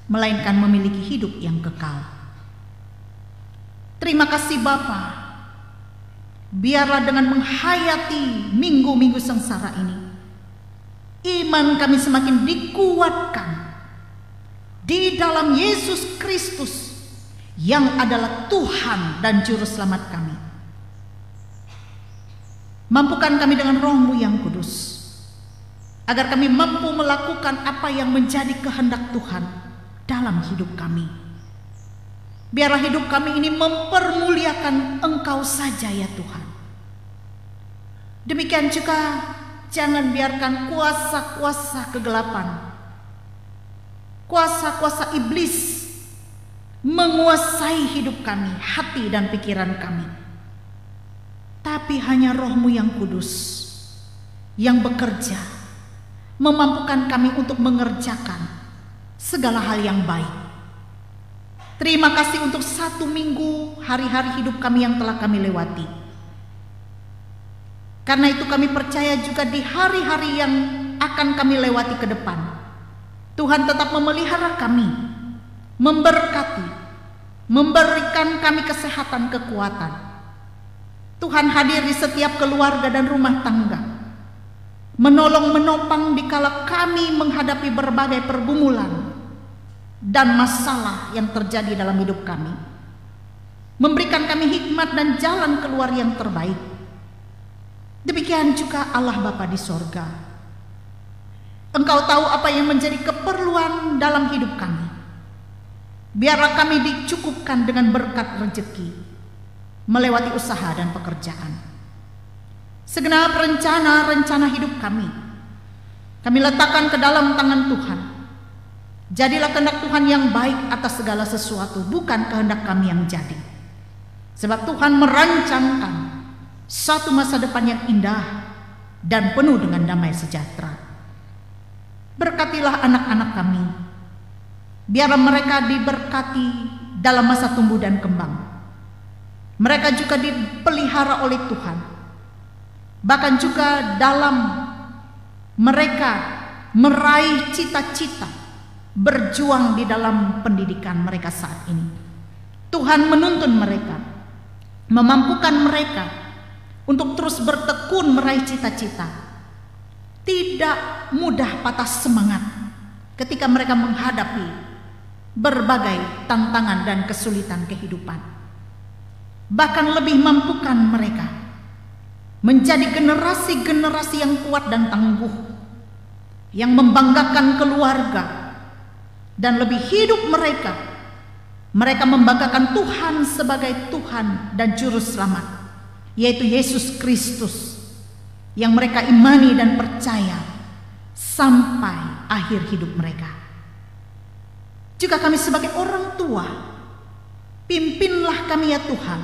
melainkan memiliki hidup yang kekal. Terima kasih Bapa. Biarlah dengan menghayati minggu-minggu sengsara ini, iman kami semakin dikuatkan di dalam Yesus Kristus yang adalah Tuhan dan Juru Selamat kami. Mampukan kami dengan Roh-Mu yang kudus, agar kami mampu melakukan apa yang menjadi kehendak Tuhan dalam hidup kami. Biarlah hidup kami ini mempermuliakan Engkau saja ya Tuhan. Demikian juga jangan biarkan kuasa-kuasa kegelapan, kuasa-kuasa iblis menguasai hidup kami, hati dan pikiran kami. Tapi hanya Roh-Mu yang kudus yang bekerja, memampukan kami untuk mengerjakan segala hal yang baik. Terima kasih untuk 1 minggu hari-hari hidup kami yang telah kami lewati. Karena itu kami percaya juga di hari-hari yang akan kami lewati ke depan, Tuhan tetap memelihara kami, memberkati, memberikan kami kesehatan, kekuatan. Tuhan hadir di setiap keluarga dan rumah tangga, menolong menopang dikala kami menghadapi berbagai pergumulan dan masalah yang terjadi dalam hidup kami, memberikan kami hikmat dan jalan keluar yang terbaik. Demikian juga Allah Bapa di sorga. Engkau tahu apa yang menjadi keperluan dalam hidup kami. Biarlah kami dicukupkan dengan berkat rezeki melewati usaha dan pekerjaan. Segenap rencana-rencana hidup kami letakkan ke dalam tangan Tuhan. Jadilah kehendak Tuhan yang baik atas segala sesuatu, bukan kehendak kami yang jadi. Sebab Tuhan merancangkan satu masa depan yang indah dan penuh dengan damai sejahtera. Berkatilah anak-anak kami, biarlah mereka diberkati dalam masa tumbuh dan kembang. Mereka juga dipelihara oleh Tuhan. Bahkan juga dalam mereka meraih cita-cita, berjuang di dalam pendidikan mereka saat ini. Tuhan menuntun mereka, memampukan mereka untuk terus bertekun meraih cita-cita. Tidak mudah patah semangat ketika mereka menghadapi berbagai tantangan dan kesulitan kehidupan. Bahkan lebih mampukan mereka menjadi generasi-generasi yang kuat dan tangguh, yang membanggakan keluarga. Dan lebih hidup mereka membanggakan Tuhan sebagai Tuhan dan Juru Selamat, yaitu Yesus Kristus, yang mereka imani dan percaya sampai akhir hidup mereka. Juga kami sebagai orang tua, pimpinlah kami ya Tuhan,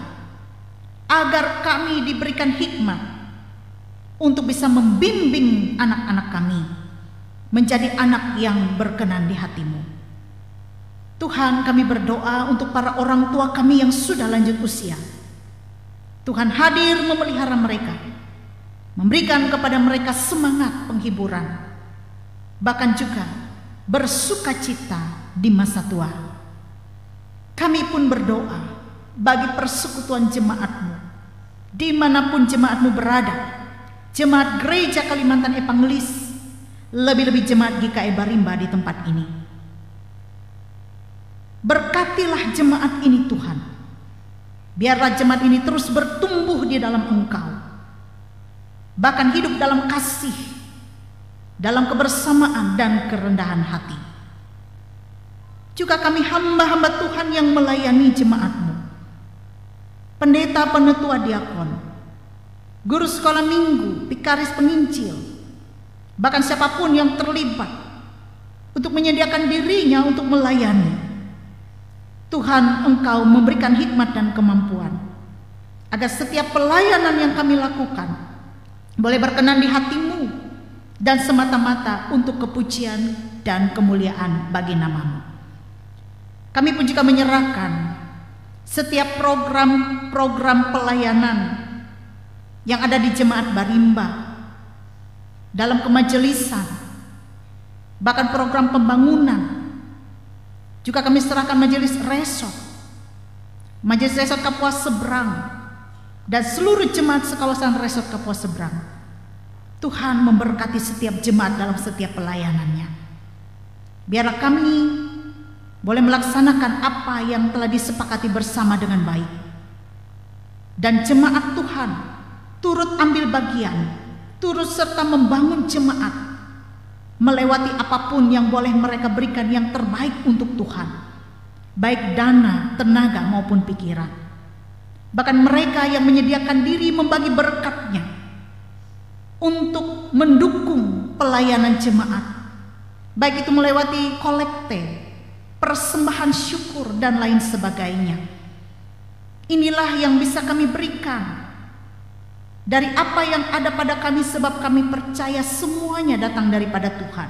agar kami diberikan hikmat untuk bisa membimbing anak-anak kami menjadi anak yang berkenan di hati-Mu. Tuhan, kami berdoa untuk para orang tua kami yang sudah lanjut usia. Tuhan hadir memelihara mereka, memberikan kepada mereka semangat penghiburan, bahkan juga bersukacita di masa tua. Kami pun berdoa bagi persekutuan jemaat-Mu, dimanapun jemaat-Mu berada, jemaat Gereja Kalimantan Evangelis, lebih-lebih jemaat GKI Barimba di tempat ini. Berkatilah jemaat ini Tuhan. Biarlah jemaat ini terus bertumbuh di dalam Engkau, bahkan hidup dalam kasih, dalam kebersamaan dan kerendahan hati. Juga kami hamba-hamba Tuhan yang melayani jemaat-Mu, pendeta, penetua, diakon, guru sekolah minggu, vikaris penginjil, bahkan siapapun yang terlibat untuk menyediakan dirinya untuk melayani. Tuhan, Engkau memberikan hikmat dan kemampuan agar setiap pelayanan yang kami lakukan boleh berkenan di hati-Mu dan semata-mata untuk kepujian dan kemuliaan bagi nama-Mu. Kami pun juga menyerahkan setiap program-program pelayanan yang ada di jemaat Barimba, dalam kemajelisan, bahkan program pembangunan. Juga kami serahkan majelis resort Kapuas Seberang, dan seluruh jemaat sekawasan resort Kapuas Seberang. Tuhan memberkati setiap jemaat dalam setiap pelayanannya. Biarlah kami boleh melaksanakan apa yang telah disepakati bersama dengan baik, dan jemaat Tuhan turut ambil bagian, turut serta membangun jemaat, melewati apapun yang boleh mereka berikan yang terbaik untuk Tuhan, baik dana, tenaga maupun pikiran. Bahkan mereka yang menyediakan diri membagi berkatnya untuk mendukung pelayanan jemaat, baik itu melewati kolekte, persembahan syukur, dan lain sebagainya. Inilah yang bisa kami berikan dari apa yang ada pada kami, sebab kami percaya semuanya datang daripada Tuhan.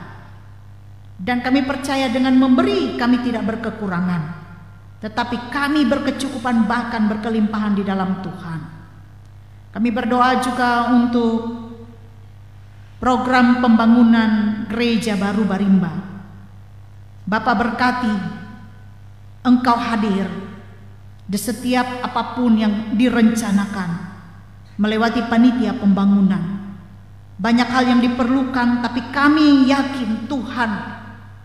Dan kami percaya dengan memberi kami tidak berkekurangan, tetapi kami berkecukupan, bahkan berkelimpahan di dalam Tuhan. Kami berdoa juga untuk program pembangunan Gereja Baru Barimba. Bapa berkati, Engkau hadir di setiap apapun yang direncanakan, melewati panitia pembangunan. Banyak hal yang diperlukan, tapi kami yakin Tuhan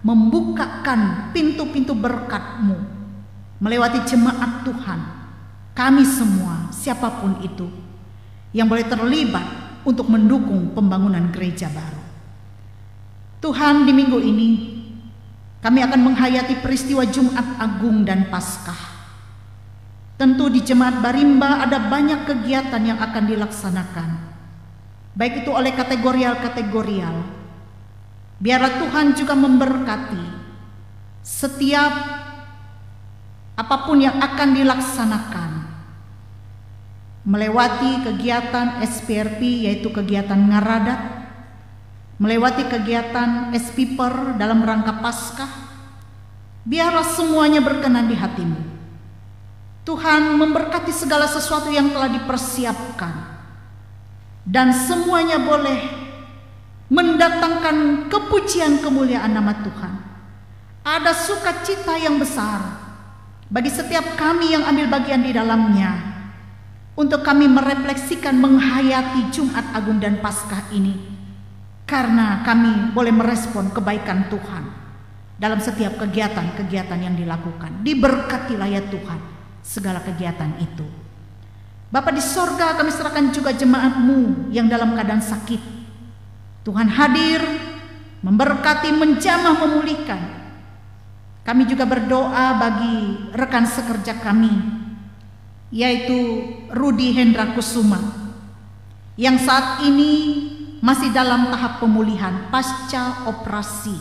membukakan pintu-pintu berkat-Mu melewati jemaat Tuhan. Kami semua, siapapun itu, yang boleh terlibat untuk mendukung pembangunan gereja baru. Tuhan, di minggu ini kami akan menghayati peristiwa Jumat Agung dan Paskah. Tentu di jemaat Barimba ada banyak kegiatan yang akan dilaksanakan, baik itu oleh kategorial. Biarlah Tuhan juga memberkati setiap apapun yang akan dilaksanakan, melewati kegiatan SPRP, yaitu kegiatan ngaradat, melewati kegiatan SPPer dalam rangka Paskah. Biarlah semuanya berkenan di hati-Mu. Tuhan memberkati segala sesuatu yang telah dipersiapkan, dan semuanya boleh mendatangkan kepujian kemuliaan nama Tuhan. Ada sukacita yang besar bagi setiap kami yang ambil bagian di dalamnya, untuk kami merefleksikan, menghayati Jumat Agung dan Paskah ini, karena kami boleh merespon kebaikan Tuhan dalam setiap kegiatan-kegiatan yang dilakukan. Diberkatilah ya Tuhan segala kegiatan itu. Bapa di sorga, kami serahkan juga jemaat-Mu yang dalam keadaan sakit. Tuhan hadir, memberkati, menjamah, memulihkan. Kami juga berdoa bagi rekan sekerja kami, yaitu Rudi Hendra Kusuma, yang saat ini masih dalam tahap pemulihan pasca operasi.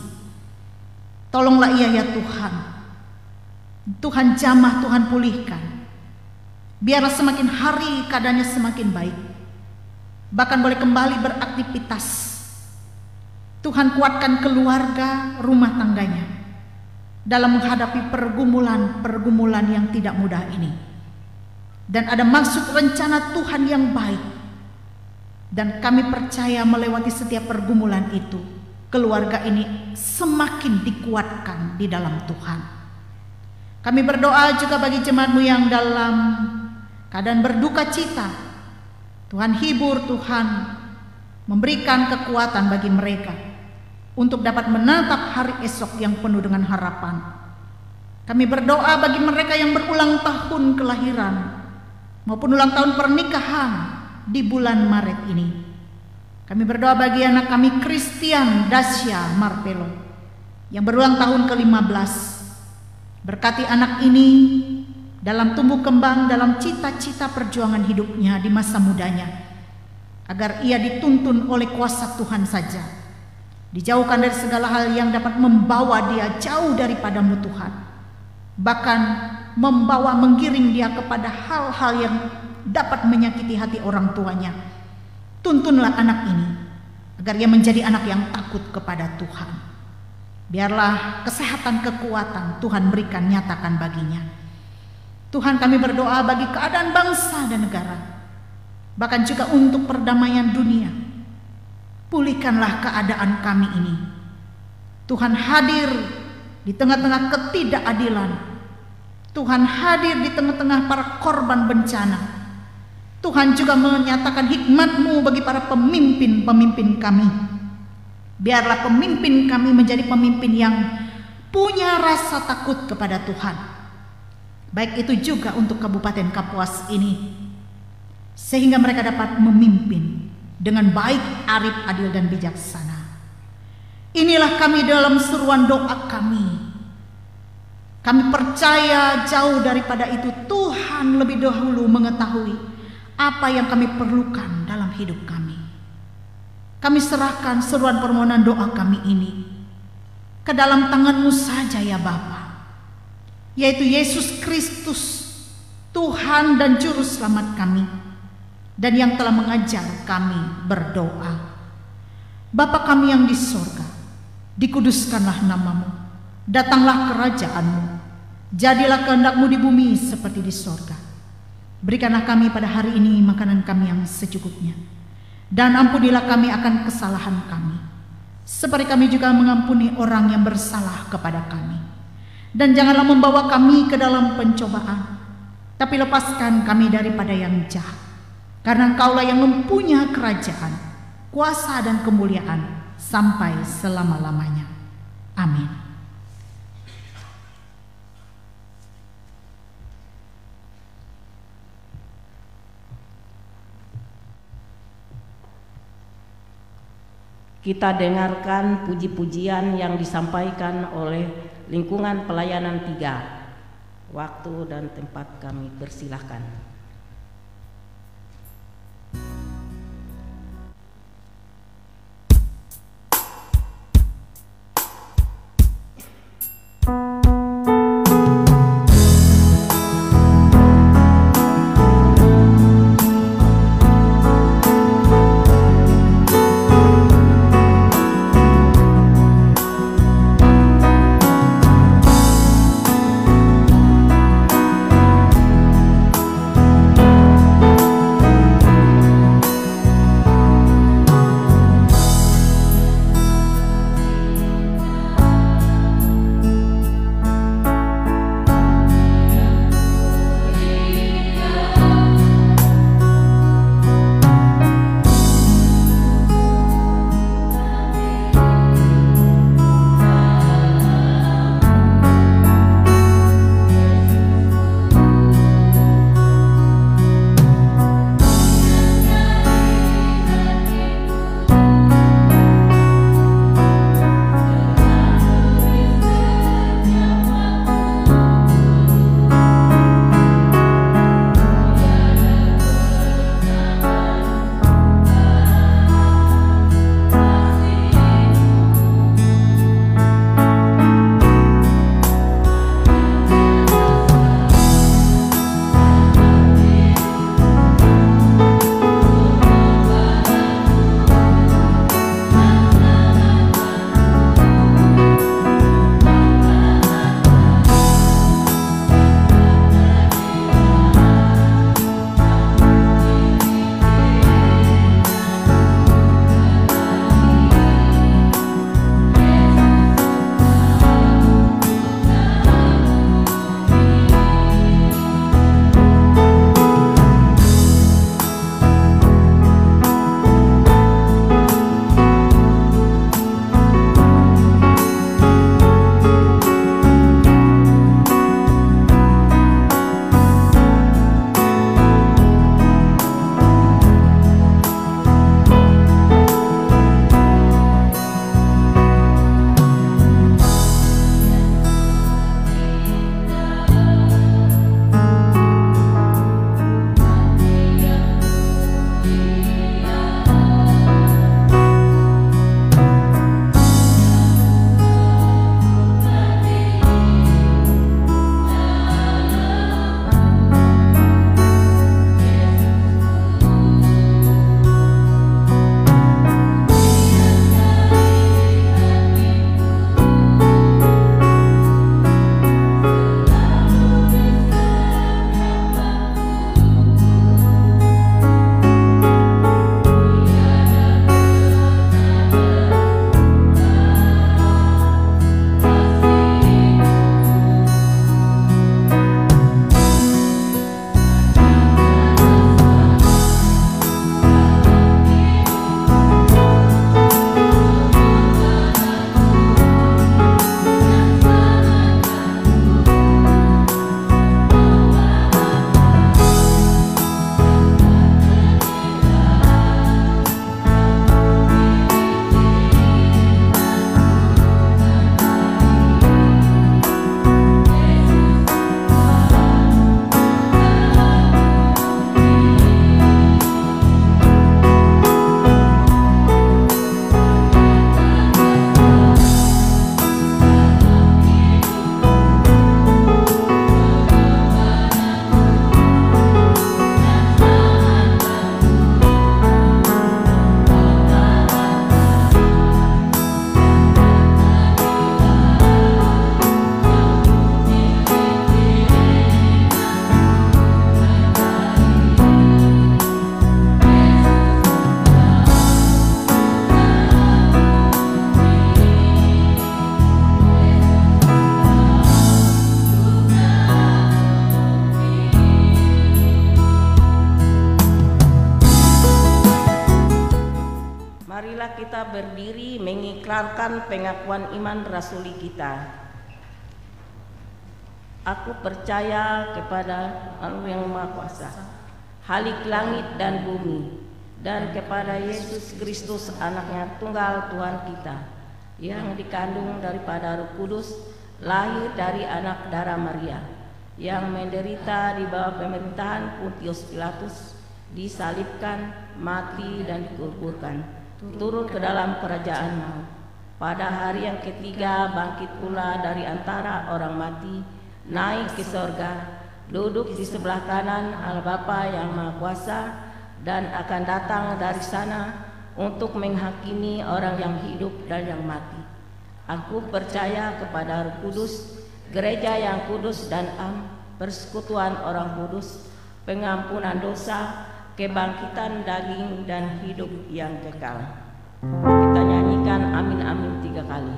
Tolonglah ia ya Tuhan. Tuhan jamah, Tuhan pulihkan. Biarlah semakin hari keadaannya semakin baik, bahkan boleh kembali beraktivitas. Tuhan kuatkan keluarga, rumah tangganya dalam menghadapi pergumulan yang tidak mudah ini. dan ada maksud rencana Tuhan yang baik. Dan kami percaya melewati setiap pergumulan itu, keluarga ini semakin dikuatkan di dalam Tuhan. Kami berdoa juga bagi jemaat-Mu yang dalam keadaan berduka cita. Tuhan hibur, Tuhan memberikan kekuatan bagi mereka untuk dapat menatap hari esok yang penuh dengan harapan. Kami berdoa bagi mereka yang berulang tahun kelahiran maupun ulang tahun pernikahan di bulan Maret ini. Kami berdoa bagi anak kami Christian Dasya Marpelo yang berulang tahun ke-15. Berkati anak ini dalam tumbuh kembang dalam cita-cita perjuangan hidupnya di masa mudanya, agar ia dituntun oleh kuasa Tuhan saja, dijauhkan dari segala hal yang dapat membawa dia jauh daripadamu Tuhan, bahkan membawa menggiring dia kepada hal-hal yang dapat menyakiti hati orang tuanya. Tuntunlah anak ini agar ia menjadi anak yang takut kepada Tuhan. Biarlah kesehatan, kekuatan Tuhan berikan, nyatakan baginya. Tuhan, kami berdoa bagi keadaan bangsa dan negara, bahkan juga untuk perdamaian dunia. Pulihkanlah keadaan kami ini. Tuhan hadir di tengah-tengah ketidakadilan. Tuhan hadir di tengah-tengah para korban bencana. Tuhan juga menyatakan hikmat-Mu bagi para pemimpin-pemimpin kami. Biarlah pemimpin kami menjadi pemimpin yang punya rasa takut kepada Tuhan. Baik itu juga untuk Kabupaten Kapuas ini, sehingga mereka dapat memimpin dengan baik, arif, adil, dan bijaksana. Inilah kami dalam seruan doa kami. Kami percaya jauh daripada itu Tuhan lebih dahulu mengetahui apa yang kami perlukan dalam hidup kami. Kami serahkan seruan permohonan doa kami ini ke dalam tangan-Mu saja ya Bapa, yaitu Yesus Kristus, Tuhan dan Juru Selamat kami, dan yang telah mengajar kami berdoa. Bapa kami yang di sorga, dikuduskanlah nama-Mu, datanglah kerajaan-Mu, jadilah kehendak-Mu di bumi seperti di sorga. Berikanlah kami pada hari ini makanan kami yang secukupnya, dan ampunilah kami akan kesalahan kami, seperti kami juga mengampuni orang yang bersalah kepada kami. Dan janganlah membawa kami ke dalam pencobaan, tapi lepaskan kami daripada yang jahat. Karena Engkaulah yang mempunyai kerajaan, kuasa dan kemuliaan sampai selama-lamanya. Amin. Kita dengarkan puji-pujian yang disampaikan oleh lingkungan pelayanan 3. Waktu dan tempat kami persilahkan. kita berdiri mengikrarkan pengakuan iman rasuli kita. Aku percaya kepada Allah yang Maha Kuasa, Halik langit dan bumi, dan kepada Yesus Kristus anaknya tunggal Tuhan kita, yang dikandung daripada Roh Kudus, lahir dari anak darah Maria, yang menderita di bawah pemerintahan Pontius Pilatus, disalibkan, mati dan dikuburkan, turun ke dalam kerajaan maut. Pada hari yang ketiga bangkit pula dari antara orang mati, naik ke sorga, duduk di sebelah kanan Allah Bapa yang Maha Kuasa, dan akan datang dari sana untuk menghakimi orang yang hidup dan yang mati. Aku percaya kepada Roh Kudus, gereja yang kudus dan am, persekutuan orang kudus, pengampunan dosa, kebangkitan daging dan hidup yang kekal. Kita nyanyikan amin amin 3 kali.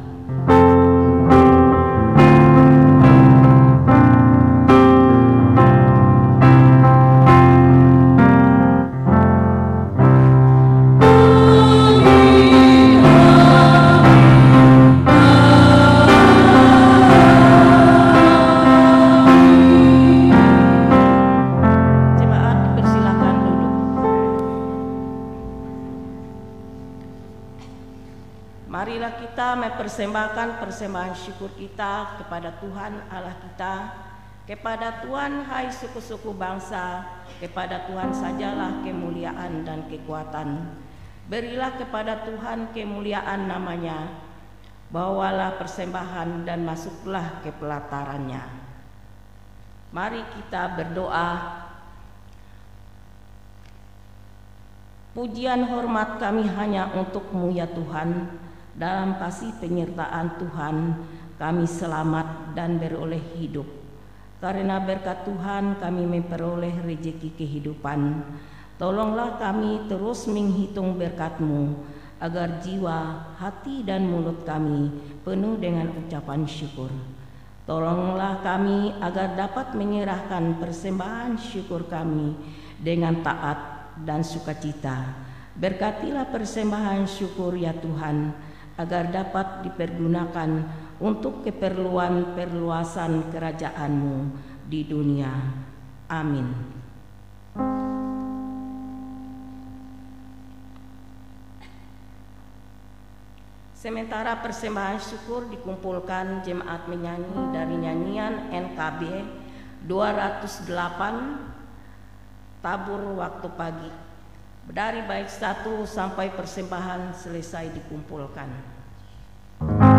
Marilah kita mempersembahkan persembahan syukur kita kepada Tuhan Allah kita, kepada Tuhan hai suku-suku bangsa, kepada Tuhan sajalah kemuliaan dan kekuatan. Berilah kepada Tuhan kemuliaan namanya, bawalah persembahan dan masuklah ke pelatarannya. Mari kita berdoa. Pujian hormat kami hanya untuk-Mu ya Tuhan. Dalam kasih penyertaan Tuhan kami selamat dan beroleh hidup. Karena berkat Tuhan kami memperoleh rezeki kehidupan. Tolonglah kami terus menghitung berkat-Mu, agar jiwa, hati dan mulut kami penuh dengan ucapan syukur. Tolonglah kami agar dapat menyerahkan persembahan syukur kami dengan taat dan sukacita. Berkatilah persembahan syukur ya Tuhan, agar dapat dipergunakan untuk keperluan perluasan kerajaan-Mu di dunia. Amin. Sementara persembahan syukur dikumpulkan, jemaat menyanyi dari nyanyian NKB 208 Tabur Waktu Pagi. Dari bait 1 sampai persembahan selesai dikumpulkan. Kita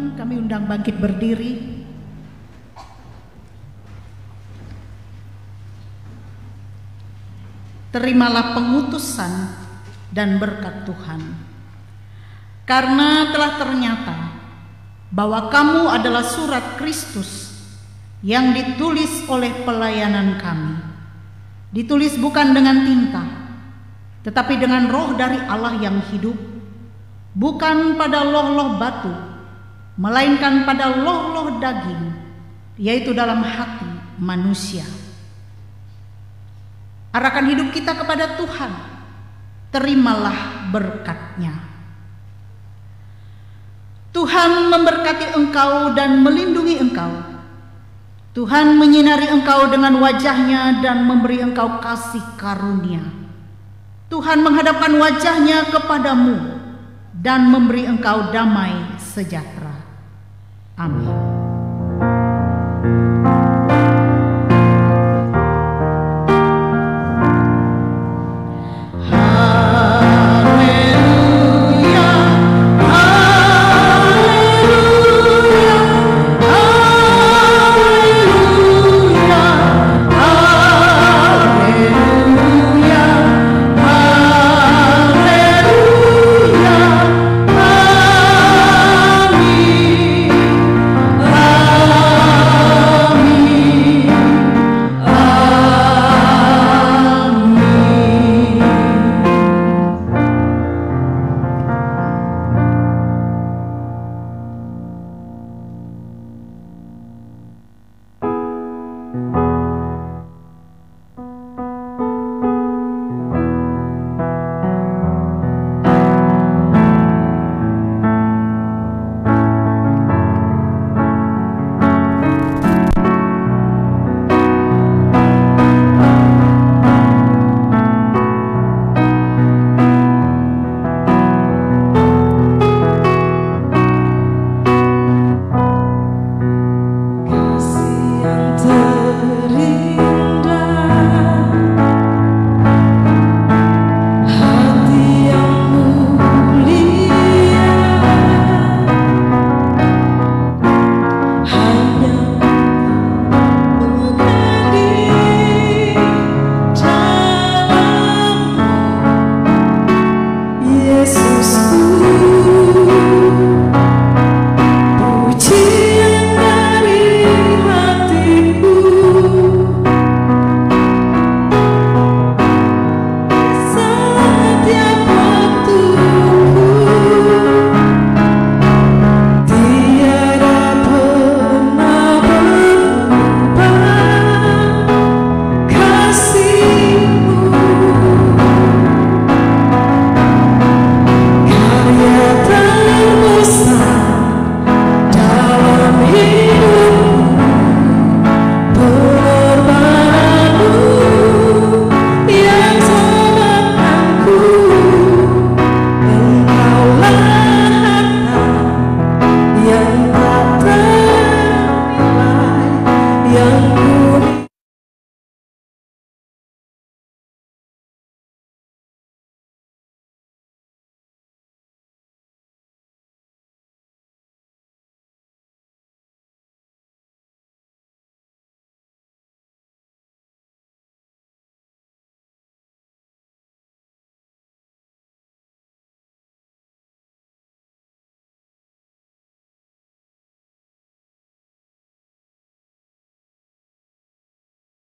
Tuhan, kami undang bangkit berdiri. Terimalah pengutusan dan berkat Tuhan. Karena telah ternyata bahwa kamu adalah surat Kristus yang ditulis oleh pelayanan kami. Ditulis bukan dengan tinta, tetapi dengan roh dari Allah yang hidup, bukan pada loh-loh batu, melainkan pada loh-loh daging, yaitu dalam hati manusia. Arahkan hidup kita kepada Tuhan, terimalah berkat-Nya. Tuhan memberkati engkau dan melindungi engkau. Tuhan menyinari engkau dengan wajah-Nya dan memberi engkau kasih karunia. Tuhan menghadapkan wajah-Nya kepadamu dan memberi engkau damai sejahtera. Amin.